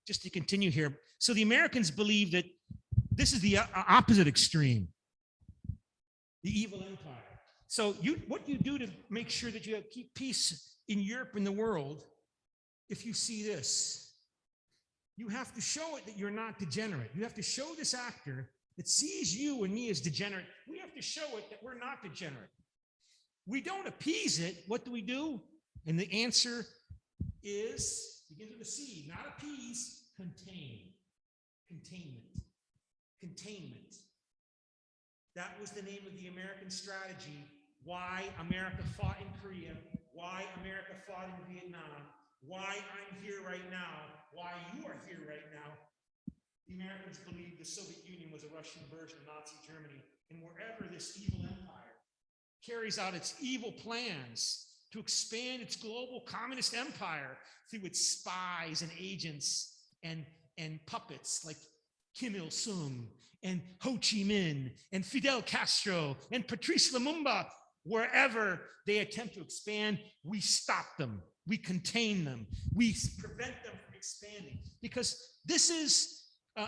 just to continue here, so the Americans believe that this is the opposite extreme, the evil empire. So what you do to make sure that you keep peace in Europe and the world, if you see this, you have to show it that you're not degenerate. You have to show this actor that sees you and me as degenerate. We have to show it that we're not degenerate. We don't appease it. What do? And the answer is, begins with a C, not appease, contain. Containment. Containment. That was the name of the American strategy. Why America fought in Korea, why America fought in Vietnam, why I'm here right now, why you are here right now. The Americans believed the Soviet Union was a Russian version of Nazi Germany. And wherever this evil empire carries out its evil plans to expand its global communist empire through its spies and agents and puppets like Kim Il-sung and Ho Chi Minh and Fidel Castro and Patrice Lumumba, wherever they attempt to expand, we stop them, we contain them, we prevent them from expanding. Because this is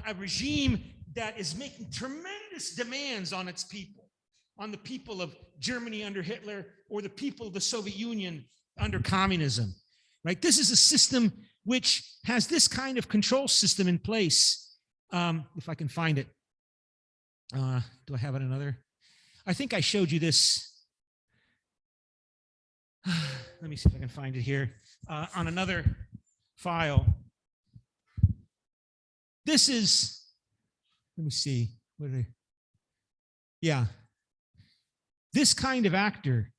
a regime that is making tremendous demands on its people, on the people of Germany under Hitler or the people of the Soviet Union under communism, right? This is a system which has this kind of control system in place. If I can find it. Do I have it another? I think I showed you this. Let me see if I can find it here on another file. This is, let me see. Yeah. This kind of actor,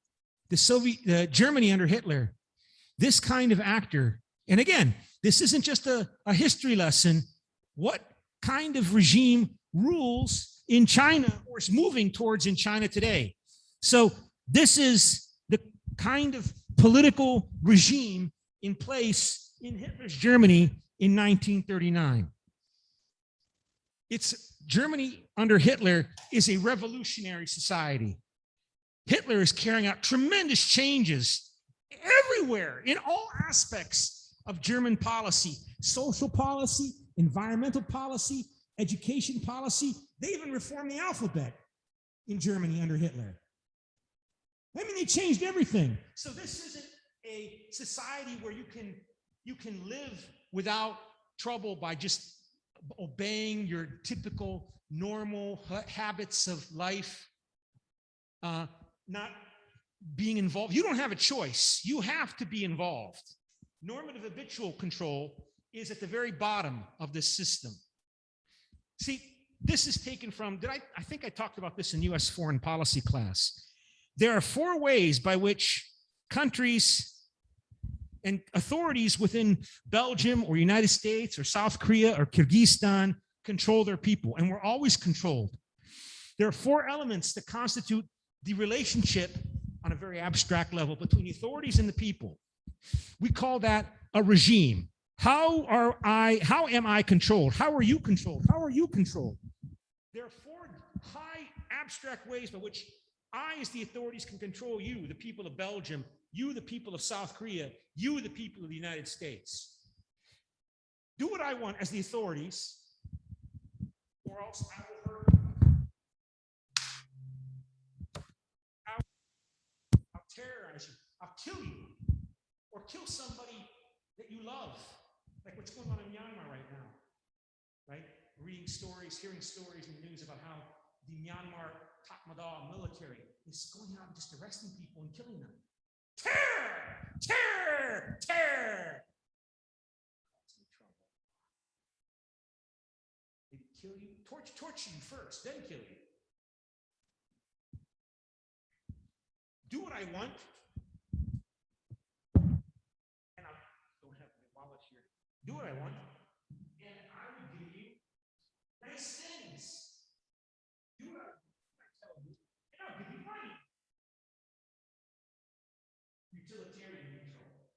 Germany under Hitler, this kind of actor, and again, this isn't just a history lesson. What kind of regime rules in China or is moving towards in China today? So this is the kind of political regime in place in Hitler's Germany in 1939. It's Germany under Hitler is a revolutionary society. Hitler is carrying out tremendous changes everywhere in all aspects of German policy, social policy, environmental policy, education policy. They even reformed the alphabet in Germany under Hitler. I mean, they changed everything. So this isn't a society where you can live without trouble by just obeying your typical normal habits of life, not being involved. You don't have a choice. You have to be involved. Normative habitual control is at the very bottom of this system. See, this is taken from, I think I talked about this in US foreign policy class. There are 4 ways by which countries and authorities within Belgium or United States or South Korea or Kyrgyzstan control their people, and we're always controlled. There are four elements that constitute the relationship on a very abstract level between the authorities and the people. We call that a regime. How am I controlled? How are you controlled? How are you controlled? There are four high abstract ways by which I, as the authorities, can control you, the people of Belgium, you, the people of South Korea, you, the people of the United States. Do what I want as the authorities, or else I will hurt you. I'll terrorize you. I'll kill you. Or kill somebody that you love, like what's going on in Myanmar right now, right? Reading stories, hearing stories in the news about how the Myanmar Tatmadaw military is going out and just arresting people and killing them. Terror! Terror! Terror! That's in trouble. They kill you, torture you first, then kill you. Do what I want. And I don't have my wallet here. Do what I want. And I will give you nice things. Do what I tell you. And I'll give you money. Utilitarian control.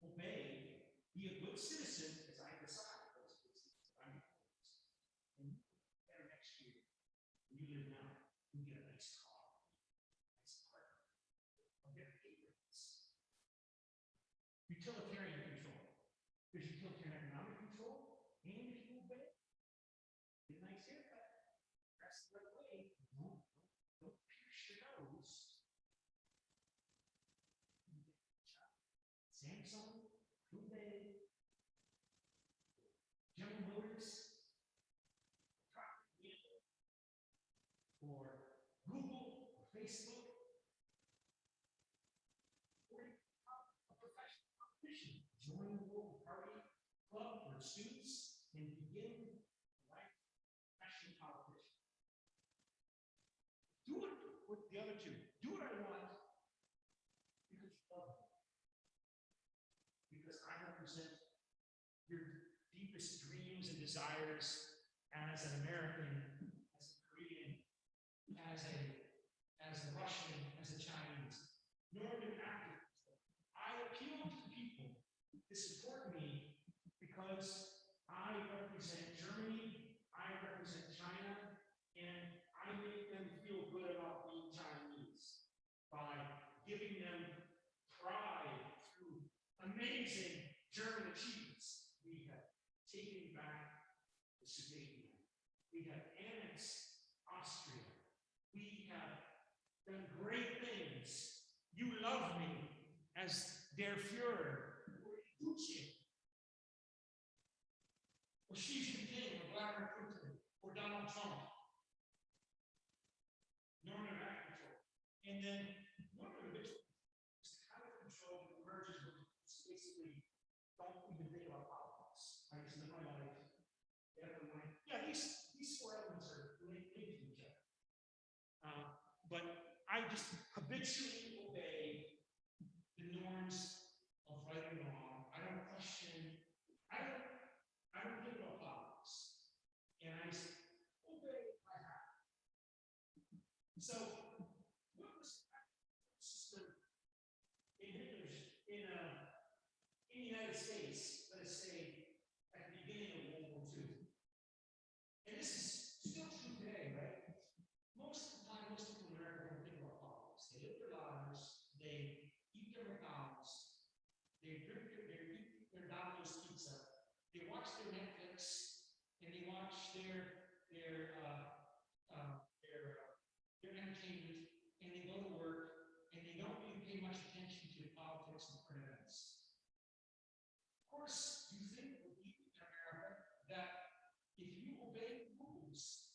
Obey. Be a good citizen as I decide. And better next year. When you live now, you get a nice car. Nice apartment. I'll get patrons. Utilitarian control. There's utilitarian economic control, and if you obey, get a nice haircut. Dress the right way. Don't pierce your nose. Samsung, Hyundai, General Motors, or Google, or Facebook, or a professional competition. Join the local party club for students and begin life professional competition. Do it with the other two. Do what I want because you love me. Because I represent your deepest dreams and desires as an American, as a Korean, as a Russian, as a Chinese. Northern African. I appeal to people to support me because I represent Germany, I represent China, and I make them feel good about being Chinese by giving them pride through amazing German achievements. We have taken back the Sudetenland. We have annexed Austria. We have done great things. You love me as Der Fuhrer, or Putin, or Xi Jinping, or Vladimir Putin, or Donald Trump. Northern control. And then northern control is the kind of control that emerges when you basically don't even think about politics. I just live my life. Yeah, these four elements are linked to each other. But I just habitually obey the norms of right and wrong. I don't question. I don't think about politics. And I just obey my heart. So, what was the system in the United States, let us say, at the beginning of World War II? And this is still true today, right? Most of the time, most people in America don't think about politics. They live their lives, they eat their McDonald's, they eat their Domino's pizza, they watch their Netflix, and they watch their entertainment, and they go to work, and they don't really pay much attention to politics and current events. Of course, you think in America that if you obey the rules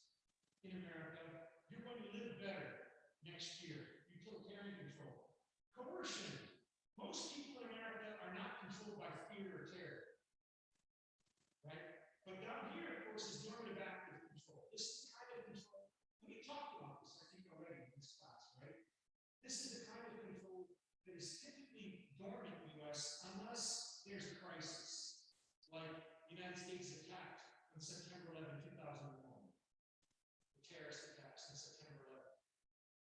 in America, you're going to live better next year. Utilitarian control. Coercion. Most people in America are not controlled by fear or terror. Right? But down here, of course, is normative active control. This is the kind of control. We talked about this, I think, already in this class, right? This is the kind of control that is United States attacked on September 11, 2001, the terrorist attacks on September 11,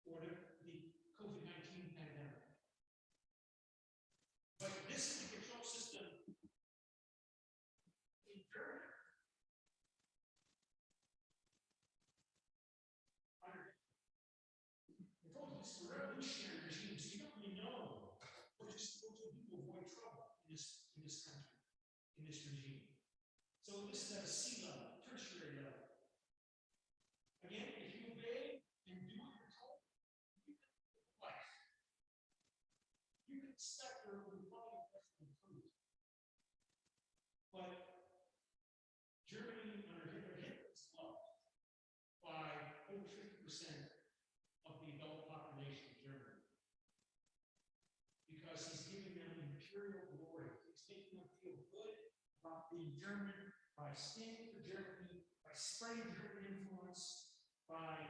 or the COVID-19 pandemic. But this is the control system in Germany. I told you this is a revolutionary regime, so you don't really know what you're supposed to do to avoid trouble in this country, in this regime. So this is at a sea level, tertiary level. Again, if you obey and do what you're told, you can live life. You can expect there will be plenty of improvement. But Germany under Hitler is loved by over 50% of the adult population of Germany. Because he's giving them imperial glory. He's making them feel good about being German, by standing for Germany, by spreading German influence, by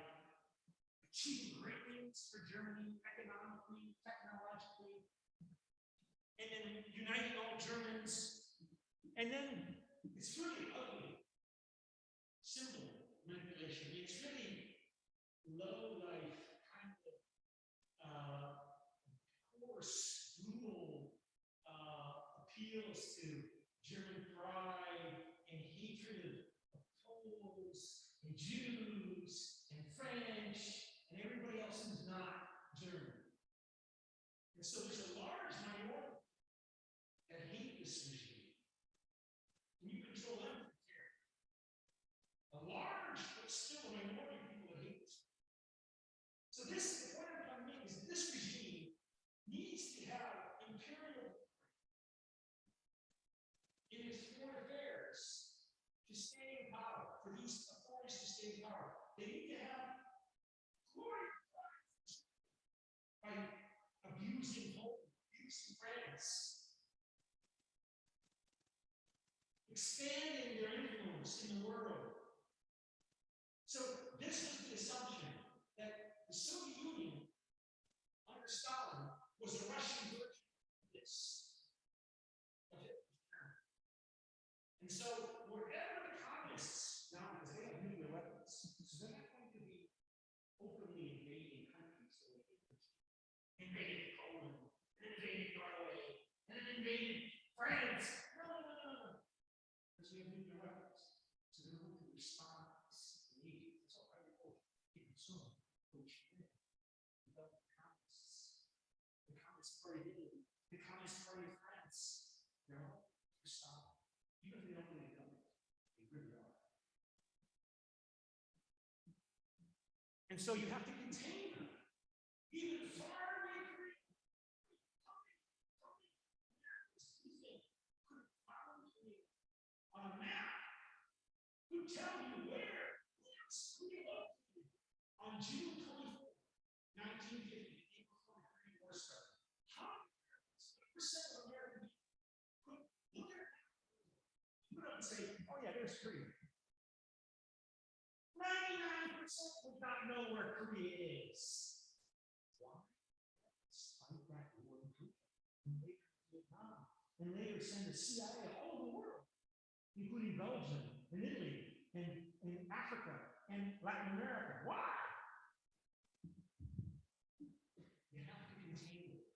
achieving great things for Germany economically, technologically, and then uniting all Germans. And then it's really ugly symbol manipulation. It's really low life, kind of coarse, brutal appeals to German pride and hatred of Poles and Jews and French and everybody else who's not German. And so there's a large minority that hate this regime. And you control them from here. A large, but still a minority of people that hate this. So the point I'm trying to make is this regime needs to have imperial in its foreign affairs to stay in power, for these authorities to stay in power. They need to have glory by abusing home, abusing friends, expanding their influence in the world. So this was the assumption that the Soviet Union under Stalin was a Russian version of this. And so wherever the communists, now because they have nuclear weapons, so they're not going to be openly invading countries the way they invaded Poland, and invaded Norway, and then invaded France. No. Because we have nuclear weapons. So they're going to respond immediately. That's all right. Keep consuming, which without the communists. The Communist Party of Italy, the Communist Party of France, they're all responding. Even if they don't really know it, they really are. And so you have to contain them. Even far away from you. Could follow me on a map, could tell you where, on June 24, 1950, the day before the Korean War started. How many percent of American people could look at it? Put up and say, oh yeah, there's Korea. 99% would not know where Korea is. Why? Fight back the war in Korea, and later Vietnam, and later send the CIA all over the world, including Belgium and Italy and Africa and Latin America. Why? You have to contain them.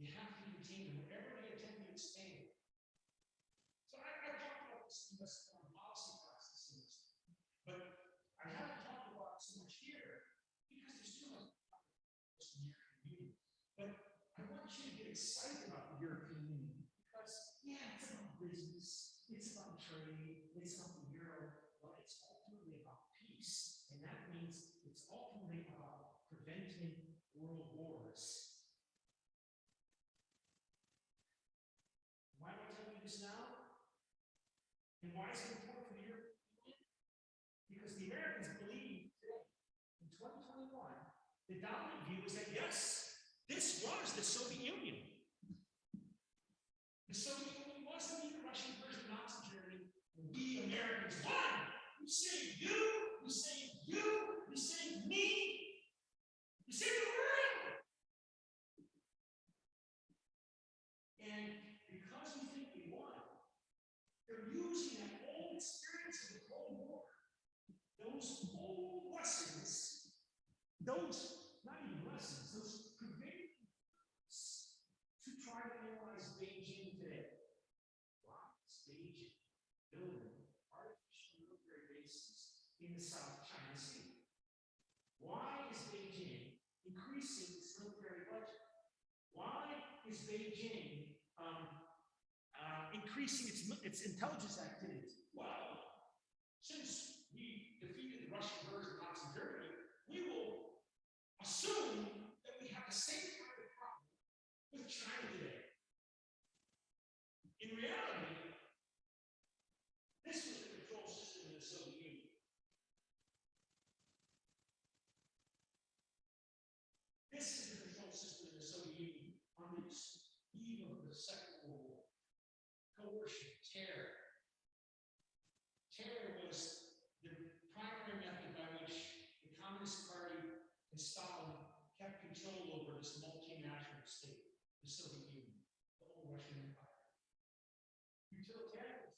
You have to contain them wherever they attempt to expand. So I talked about this in this foreign policy class this semester, but I haven't talked about it so much here because there's too much about the European Union. But I want you to get excited about the European Union because, yeah, it's about business, it's about trade, it's about the euro, but it's ultimately about peace. And that means it's ultimately about preventing world wars. Why am I telling you this now? And why is it important for the European Union? Because the Americans believe today, in 2021, the dominant view is that yes, this was the Soviet Union. The Soviet Union was indeed the Russian version of Nazi Germany. We Americans won. We saved you. We saved you. We saved me. We saved the world. And because we think we won, they're using using that old experience of the Cold War, those old lessons, those, not even lessons, those prevailing to try to analyze Beijing today. Wow, it's Beijing building artificial military bases in the South China Sea. Why is Beijing increasing its military budget? Why is Beijing increasing its intelligence activities? Well, since we defeated the Russian version of Nazi Germany, we will assume that we have the same kind of problem with China today. In reality, this was the control system in the Soviet Union. This is the control system in the Soviet Union on the eve of the Second World War. Coercion, terror. Terror was the primary method by which the Communist Party and Stalin kept control over this multinational state, the Soviet Union, the whole Russian Empire. Utilitarianism.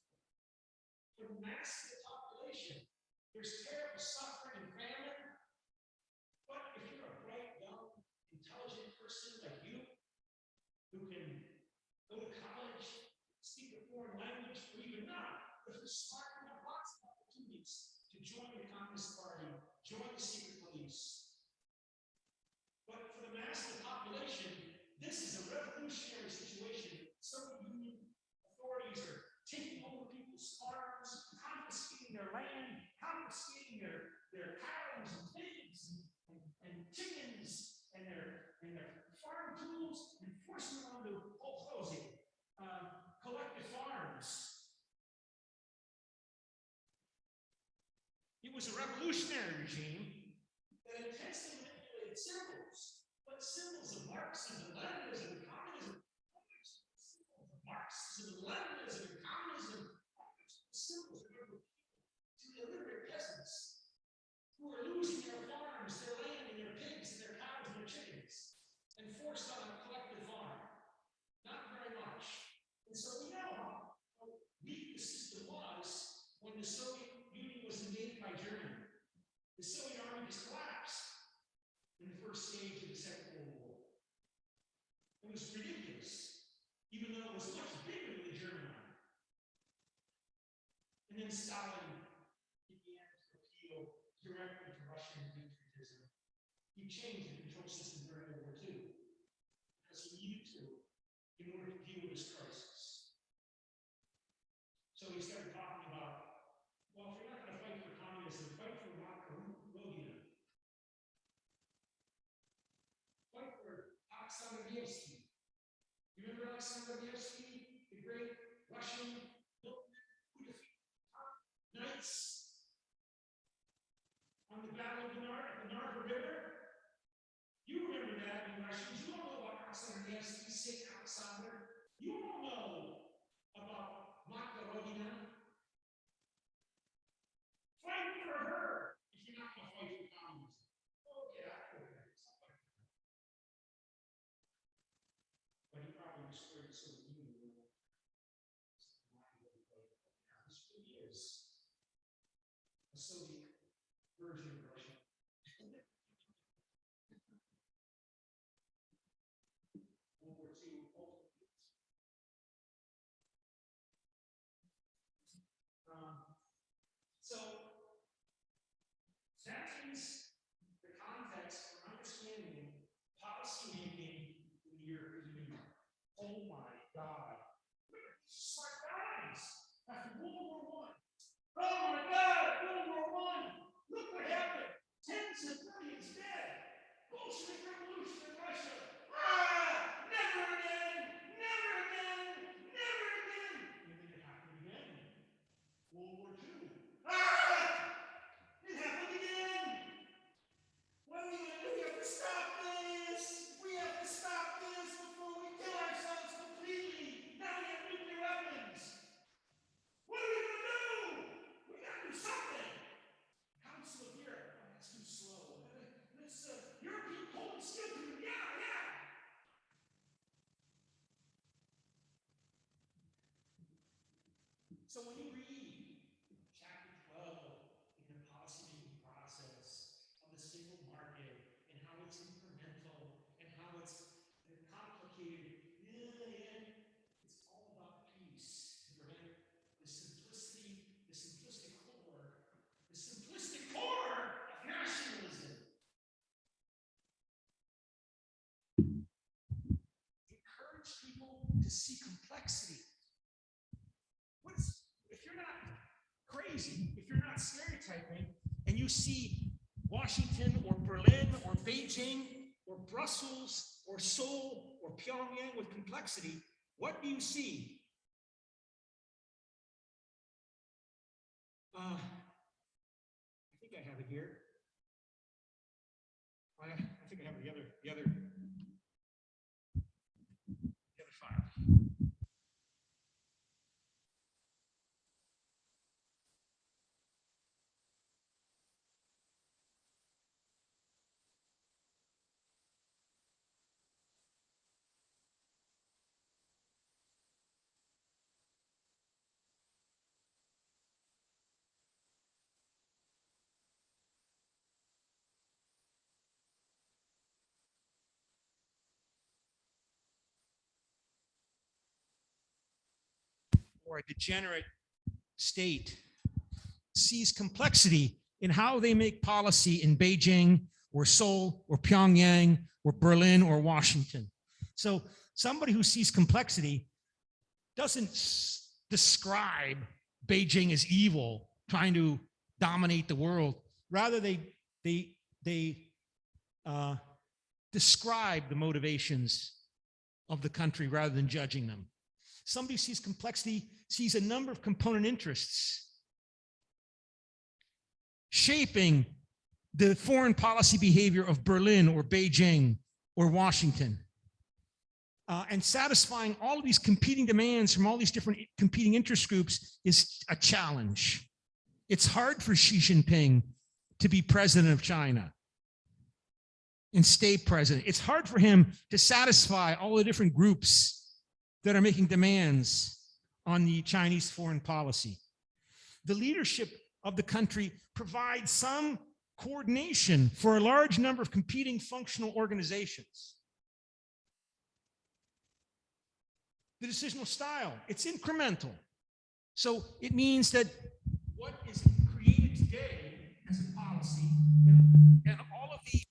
For the mass of the population, there's terrible suffering and famine. But if you're a bright, young, intelligent person like you, who can go to college, speak a foreign language, or even not, if you're smart, you have lots of opportunities to join the Communist Party, join the secret police. But for the mass of the population, this is a revolutionary situation. Soviet Union authorities are taking over people's farms, confiscating their land, confiscating their cows and pigs and chickens and their farm tools, and forcing them onto closing collective farms. It was a revolutionary regime that intensely manipulated symbols, but symbols of Marxism, Leninism, and communism. Symbols of Marxism, Leninism, and communism. Symbols that were to the illiterate peasants who are losing their farms, their land, and their pigs, and their cows, and their chickens, and forced on a collective farm. Not very much. And so we know how weak the system was when the Soviet Union was invaded by Germany. The Soviet army just collapsed in the first stage of the Second World War. It was ridiculous, even though it was much bigger than the German army. And then Stalin began to appeal directly to Russian patriotism. He changed the control system during World War II because he needed to in order to deal with this crisis. So he started talking about, well, if you're not going to fight for communism, fight for wk10b. Fight for Alexander. You remember Alexander, the great Russian military who defeated knights on the Battle of the Narva River? You remember that in Russians. You all know about Alexander, Saint Alexander. You all know about Wk10b. Fight for her if you're not going to fight for communism. Okay, I know that. But he probably destroyed the Soviet Union. This really is a Soviet version of Russia. World War II ultimately. So that is the context for understanding policy making in the European Union. Oh my God. Smart guys after World War I. Oh my God, World War I. Look what happened. Tens of millions dead. Bolshevik revolution in Russia. Ah! Never again! Never again! Never again! And then it happened again. World War II. Ah! It happened again! What are we going to do? We have to stop this! We have to stop this before we kill ourselves completely! Now we have nuclear weapons! What are we going to do? We got to do something! Council of Europe. Oh, that's too slow. This European Cold Steel So when you read chapter 12 in the policymaking process of the single market and how it's incremental and how it's complicated, it's all about peace, right? The simplicity, the simplistic core of nationalism. Encourage people to see complexity. If you're not crazy, if you're not stereotyping, and you see Washington or Berlin or Beijing or Brussels or Seoul or Pyongyang with complexity, what do you see? I think I have it here. I think I have the other file. Or a degenerate state sees complexity in how they make policy in Beijing or Seoul or Pyongyang or Berlin or Washington. So somebody who sees complexity doesn't describe Beijing as evil, trying to dominate the world. Rather, they describe the motivations of the country rather than judging them. Somebody who sees complexity sees a number of component interests shaping the foreign policy behavior of Berlin or Beijing or Washington, and satisfying all of these competing demands from all these different competing interest groups is a challenge. It's hard for Xi Jinping to be president of China and stay president. It's hard for him to satisfy all the different groups that are making demands on the Chinese foreign policy. The leadership of the country provides some coordination for a large number of competing functional organizations. The decisional style, it's incremental. So it means that what is created today as a policy and all of the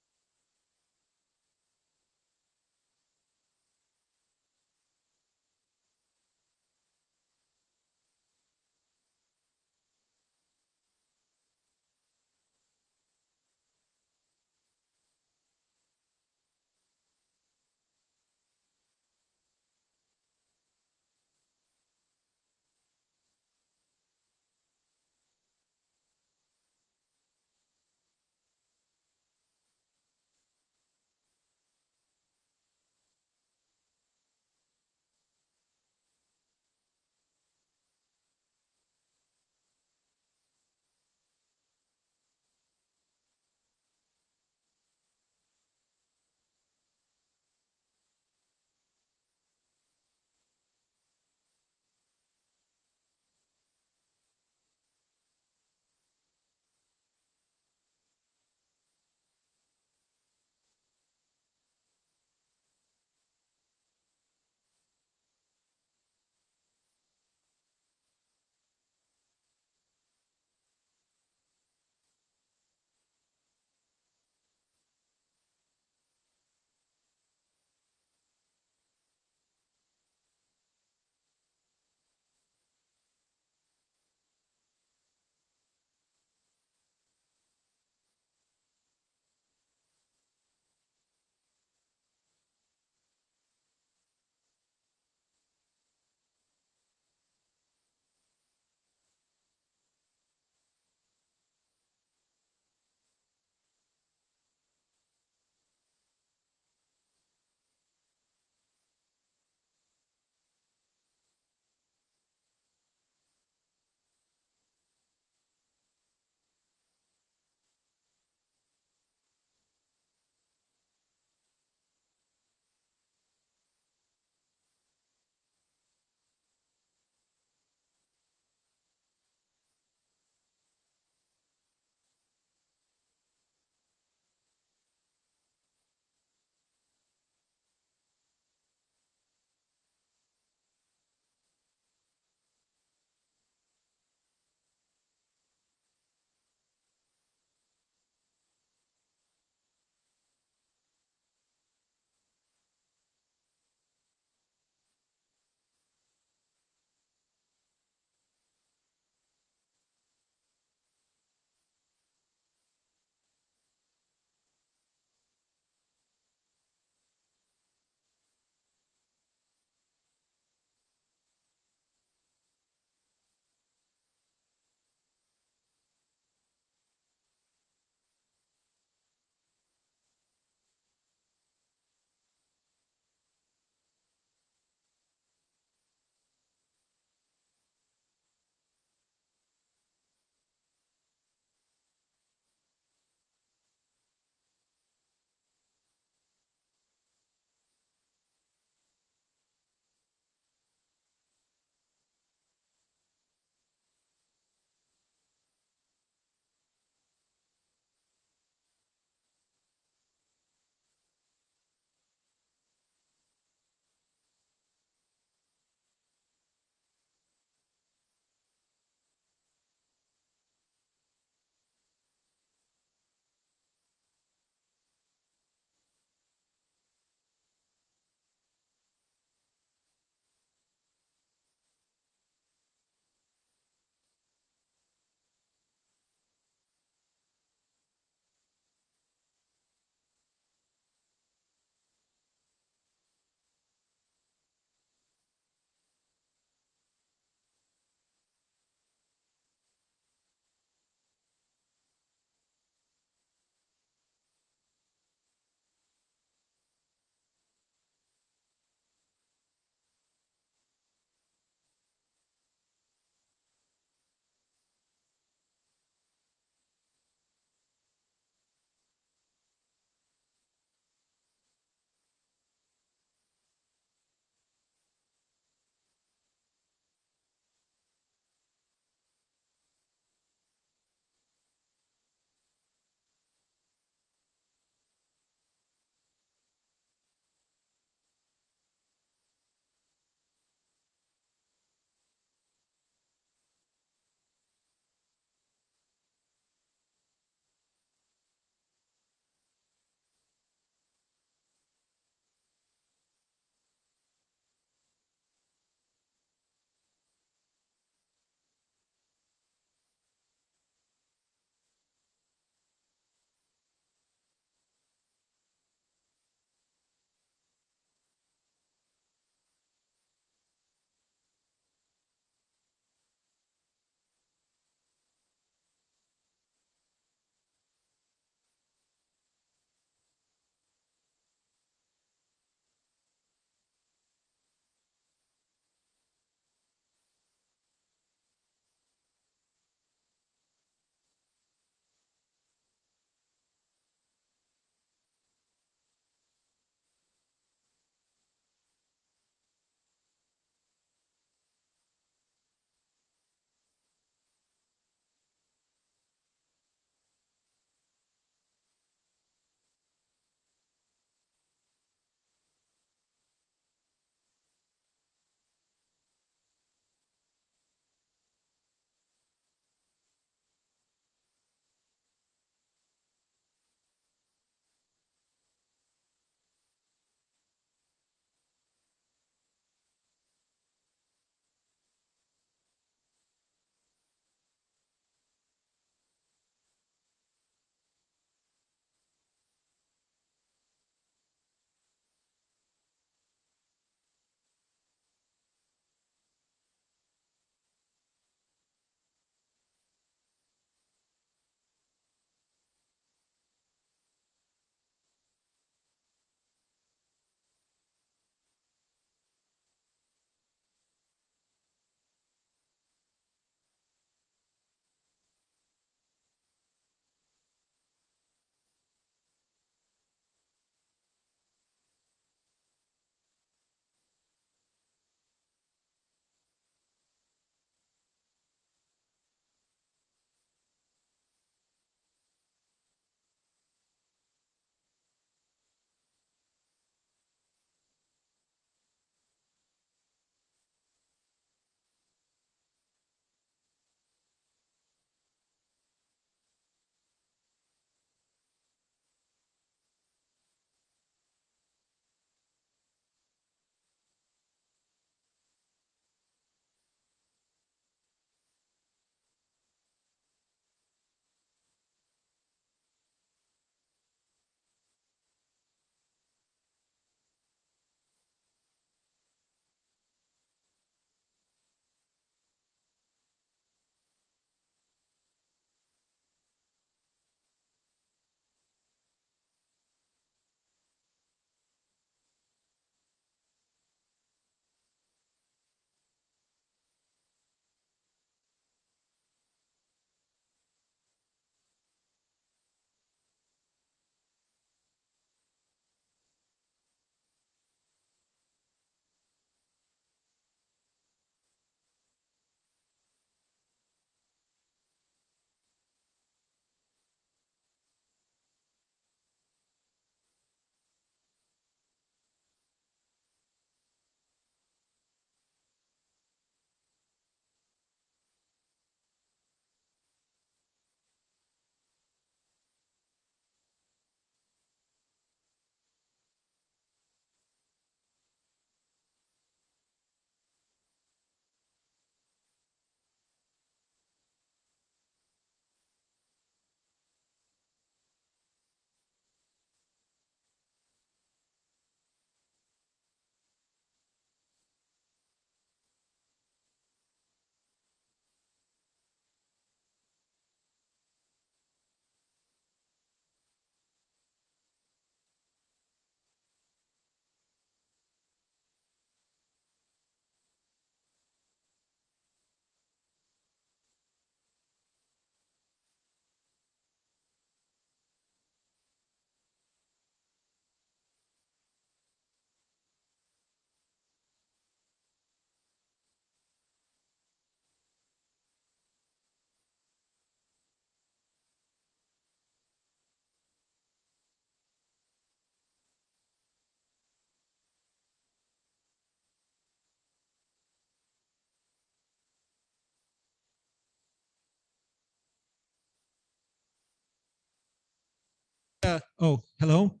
Oh, hello?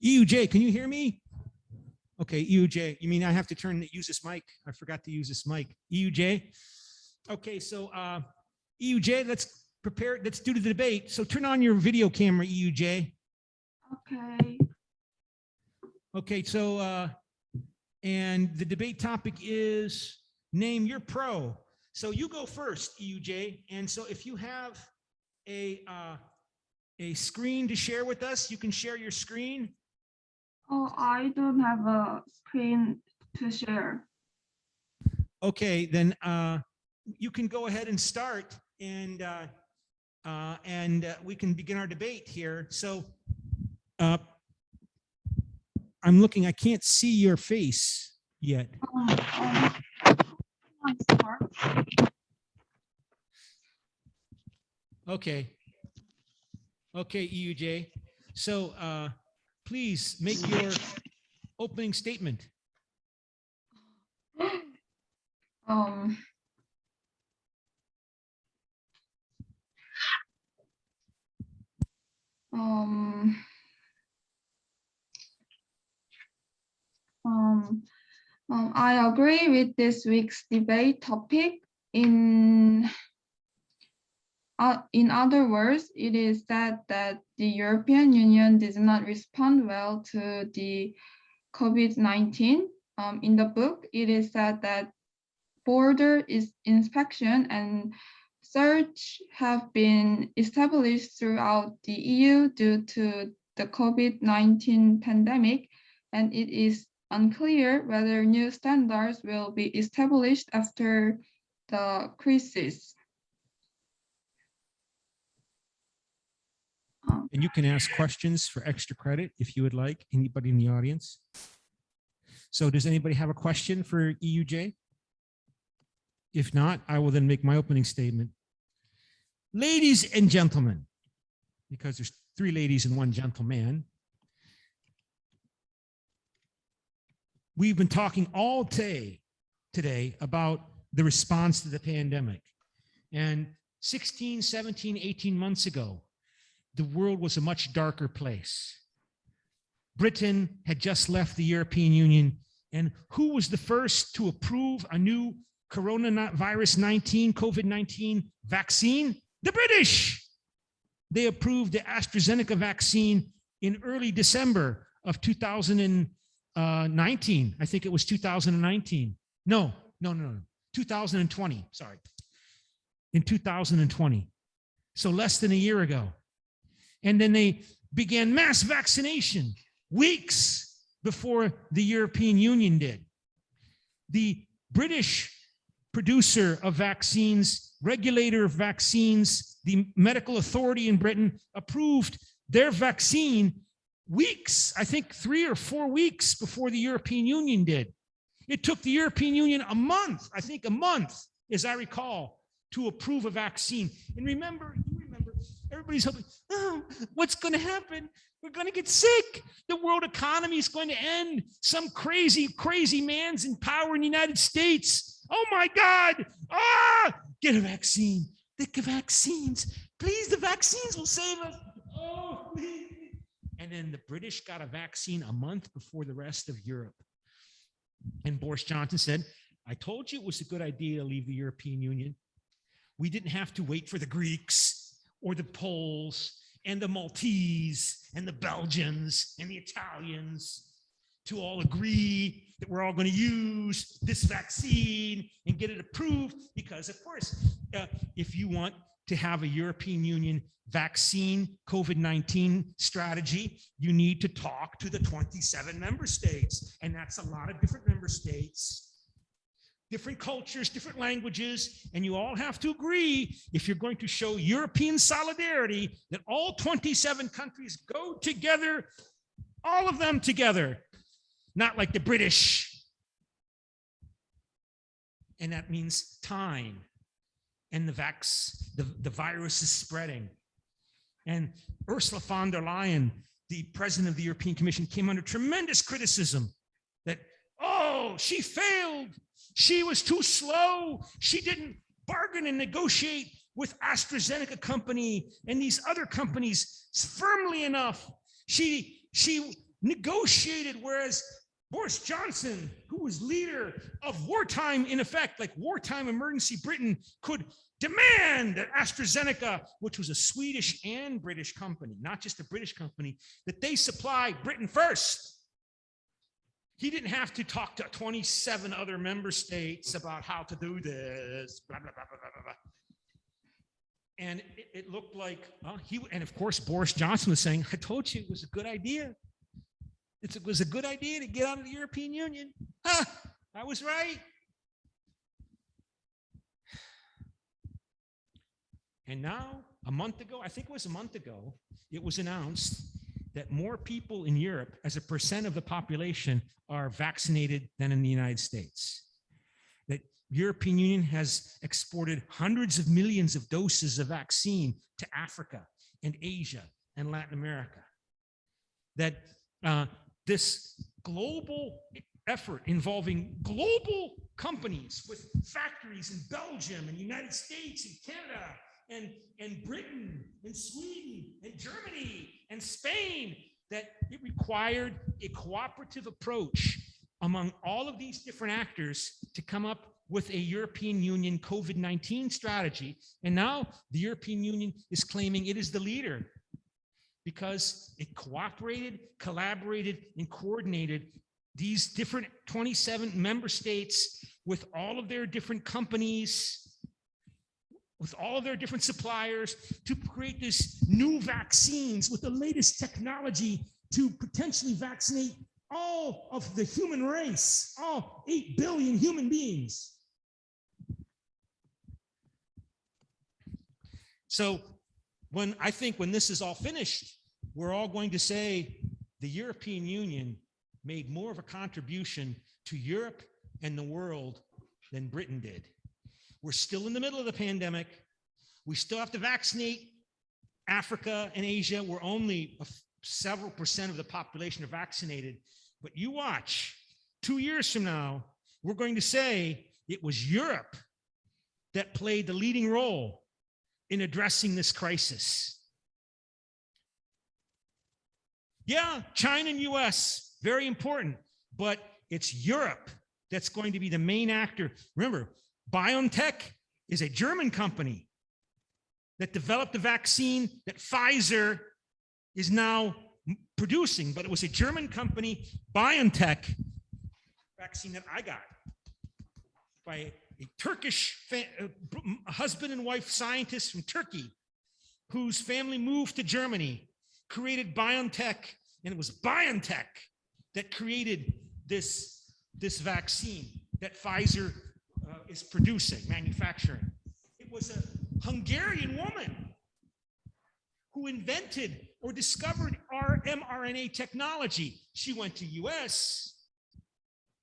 EUJ, can you hear me? Okay, EUJ, you mean I have to use this mic? I forgot to use this mic. EUJ? Okay, so EUJ, let's do the debate. So turn on your video camera, EUJ. Okay. Okay, so, and the debate topic is name your pro. So you go first, EUJ. And so if you have a screen to share with us, you can share your screen. Oh, I don't have a screen to share. Okay, then you can go ahead and start, and we can begin our debate here. So I'm looking, I can't see your face yet. Start. Okay. Okay, EUJ. So please make your opening statement. I agree with this week's debate topic. In other words, it is said that the European Union did not respond well to the COVID-19. In the book, it is said that border inspection and search have been established throughout the EU due to the COVID-19 pandemic, and it is unclear whether new standards will be established after the crisis. And you can ask questions for extra credit if you would like, anybody in the audience. So does anybody have a question for EUJ? If not, I will then make my opening statement. Ladies and gentlemen, because there's 3 ladies and 1 gentleman, we've been talking all day today about the response to the pandemic. And 16, 17, 18 months ago, the world was a much darker place. Britain had just left the European Union, and who was the first to approve a new coronavirus 19, COVID-19 vaccine? The British. They approved the AstraZeneca vaccine in early December of 2019. I think it was 2019. No, 2020, sorry. In 2020. So less than a year ago. And then they began mass vaccination weeks before the European Union did. The British producer of vaccines, regulator of vaccines, the medical authority in Britain approved their vaccine weeks, I think 3 or 4 weeks before the European Union did. It took the European Union a month, I think a month, as I recall, to approve a vaccine. And remember, everybody's hoping, oh, what's going to happen? We're going to get sick. The world economy is going to end. Some crazy, crazy man's in power in the United States. Oh my God. Get a vaccine. The vaccines. Please, the vaccines will save us. Oh, please. And then the British got a vaccine a month before the rest of Europe. And Boris Johnson said, I told you it was a good idea to leave the European Union. We didn't have to wait for the Greeks or the Poles and the Maltese and the Belgians and the Italians to all agree that we're all going to use this vaccine and get it approved, because of course, if you want to have a European Union vaccine COVID-19 strategy, you need to talk to the 27 member states. And that's a lot of different member states, different cultures, different languages, and you all have to agree, if you're going to show European solidarity, that all 27 countries go together, all of them together, not like the British. And that means time. And the virus is spreading. And Ursula von der Leyen, the president of the European Commission, came under tremendous criticism that, oh, she failed. She was too slow. She didn't bargain and negotiate with AstraZeneca company and these other companies firmly enough. She negotiated, whereas Boris Johnson, who was leader of wartime, in effect, like wartime emergency Britain, could demand that AstraZeneca, which was a Swedish and British company, not just a British company, that they supply Britain first. He didn't have to talk to 27 other member states about how to do this, blah, blah, blah, blah, blah, blah. And it looked like, and of course, Boris Johnson was saying, I told you it was a good idea. It was a good idea to get out of the European Union. I was right. And now, a month ago, I think it was a month ago, it was announced that more people in Europe, as a percent of the population, are vaccinated than in the United States. That European Union has exported hundreds of millions of doses of vaccine to Africa and Asia and Latin America. That this global effort involving global companies with factories in Belgium and United States and Canada and Britain and Sweden and Germany and Spain, that it required a cooperative approach among all of these different actors to come up with a European Union COVID-19 strategy. And now the European Union is claiming it is the leader because it cooperated, collaborated, and coordinated these different 27 member states with all of their different companies, with all of their different suppliers, to create this new vaccines with the latest technology to potentially vaccinate all of the human race, all 8 billion human beings. So I think when this is all finished, we're all going to say the European Union made more of a contribution to Europe and the world than Britain did. We're still in the middle of the pandemic. We still have to vaccinate Africa and Asia, where only several percent of the population are vaccinated. But you watch, 2 years from now, we're going to say it was Europe that played the leading role in addressing this crisis. Yeah, China and US, very important, but it's Europe that's going to be the main actor. Remember, BioNTech is a German company that developed a vaccine that Pfizer is now producing, but it was a German company, BioNTech, vaccine that I got by a Turkish husband and wife scientists from Turkey whose family moved to Germany, created BioNTech, and it was BioNTech that created this vaccine that Pfizer is producing, manufacturing. It was a Hungarian woman who invented or discovered our mRNA technology. She went to US,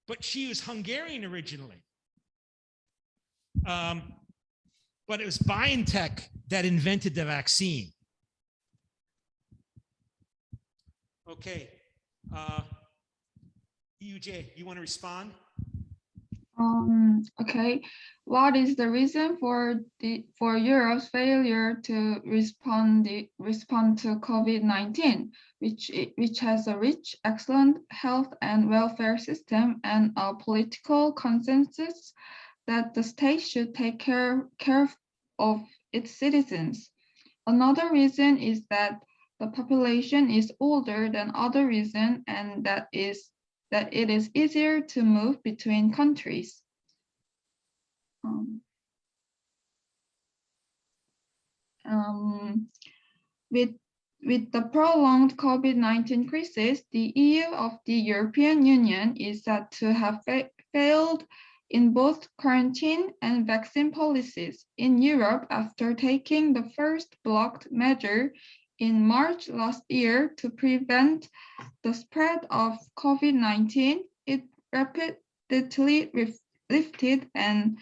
but she was Hungarian originally. But it was BioNTech that invented the vaccine. Okay, EUJ, you want to respond? Okay, what is the reason for Europe's failure to respond to COVID-19, which has a rich, excellent health and welfare system and a political consensus that the state should take care of its citizens? Another reason is that the population is older than other reason, and that it is easier to move between countries. With the prolonged COVID-19 crisis, the EU of the European Union is said to have failed in both quarantine and vaccine policies. In Europe, after taking the first blocked measure in March last year to prevent the spread of COVID-19, it rapidly lifted and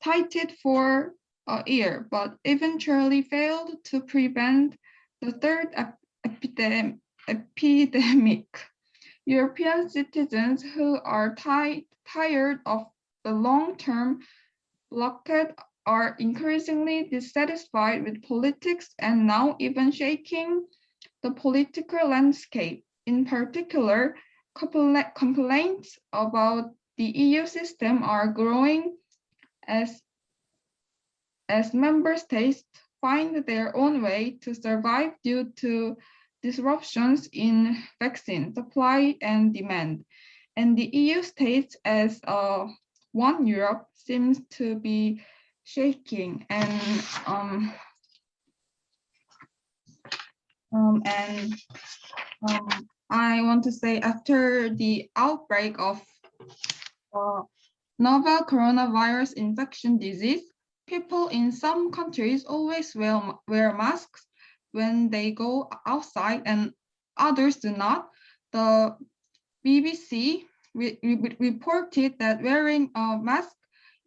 tightened for a year, but eventually failed to prevent the third epidemic. European citizens who are tired of the long-term blockade are increasingly dissatisfied with politics and now even shaking the political landscape. In particular, complaints about the EU system are growing as member states find their own way to survive due to disruptions in vaccine supply and demand. And the EU states as one Europe seems to be shaking I want to say after the outbreak of novel coronavirus infection disease, people in some countries always wear masks when they go outside and others do not. The BBC reported that wearing a mask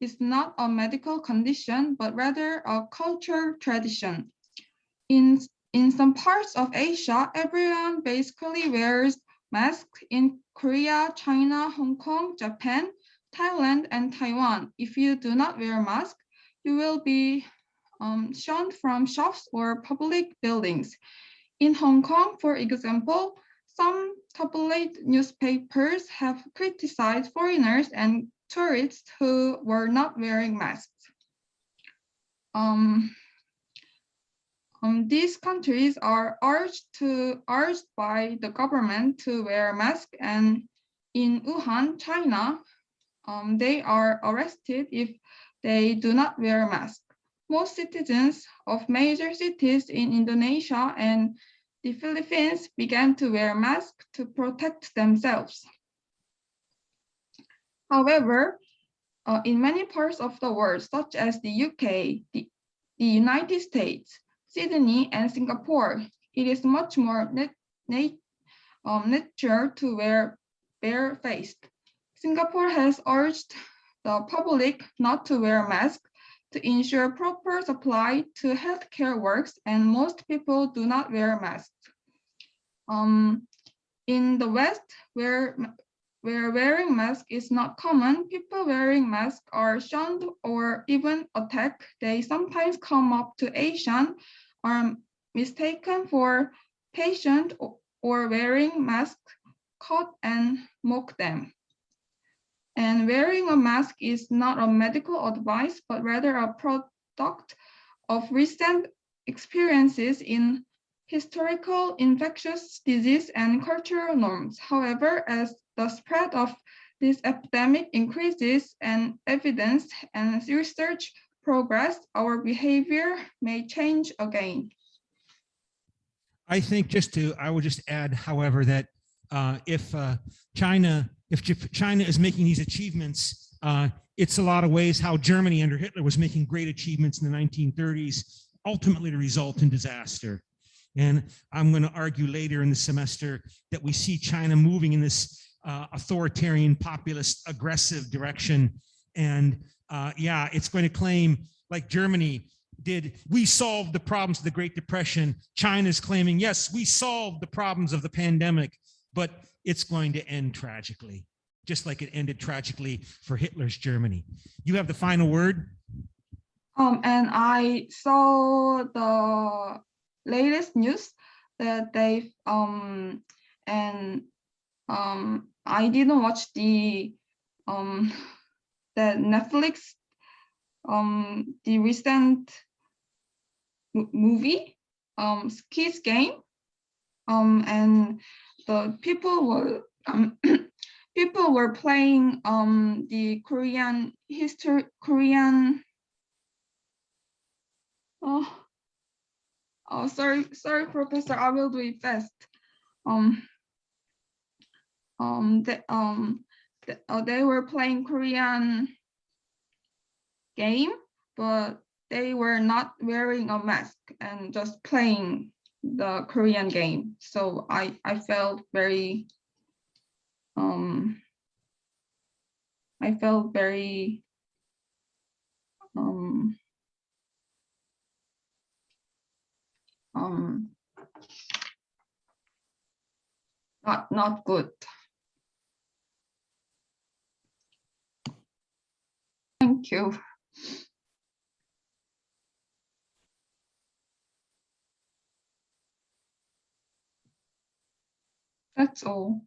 is not a medical condition, but rather a cultural tradition. In some parts of Asia, everyone basically wears masks. In Korea, China, Hong Kong, Japan, Thailand, and Taiwan. If you do not wear a mask, you will be shunned from shops or public buildings. In Hong Kong, for example, some tabloid newspapers have criticized foreigners and tourists who were not wearing masks. These countries are urged by the government to wear masks, and in Wuhan, China, they are arrested if they do not wear masks. Most citizens of major cities in Indonesia and the Philippines began to wear masks to protect themselves. However, in many parts of the world, such as the UK, the United States, Sydney, and Singapore, it is much more natural to wear bare-faced. Singapore has urged the public not to wear masks to ensure proper supply to healthcare workers, and most people do not wear masks. In the West, where wearing masks is not common, people wearing masks are shunned or even attacked. They sometimes come up to Asian, are mistaken for patient or wearing masks, caught and mock them. And wearing a mask is not a medical advice, but rather a product of recent experiences in historical infectious disease and cultural norms. However, as the spread of this epidemic increases and evidence and research progress, our behavior may change again. I think I would just add, however, that if China is making these achievements, it's a lot of ways how Germany under Hitler was making great achievements in the 1930s, ultimately to result in disaster. And I'm going to argue later in the semester that we see China moving in this authoritarian, populist, aggressive direction. And yeah, it's going to claim, like Germany did, we solved the problems of the Great Depression. China's claiming, yes, we solved the problems of the pandemic, but it's going to end tragically, just like it ended tragically for Hitler's Germany. You have the final word. And I saw the latest news that I didn't watch the Netflix the recent movie Kids Game, and the people were playing the Korean sorry, Professor, I will do it fast. They were playing Korean game, but they were not wearing a mask and just playing the Korean game. So I felt very not good. Thank you. That's all.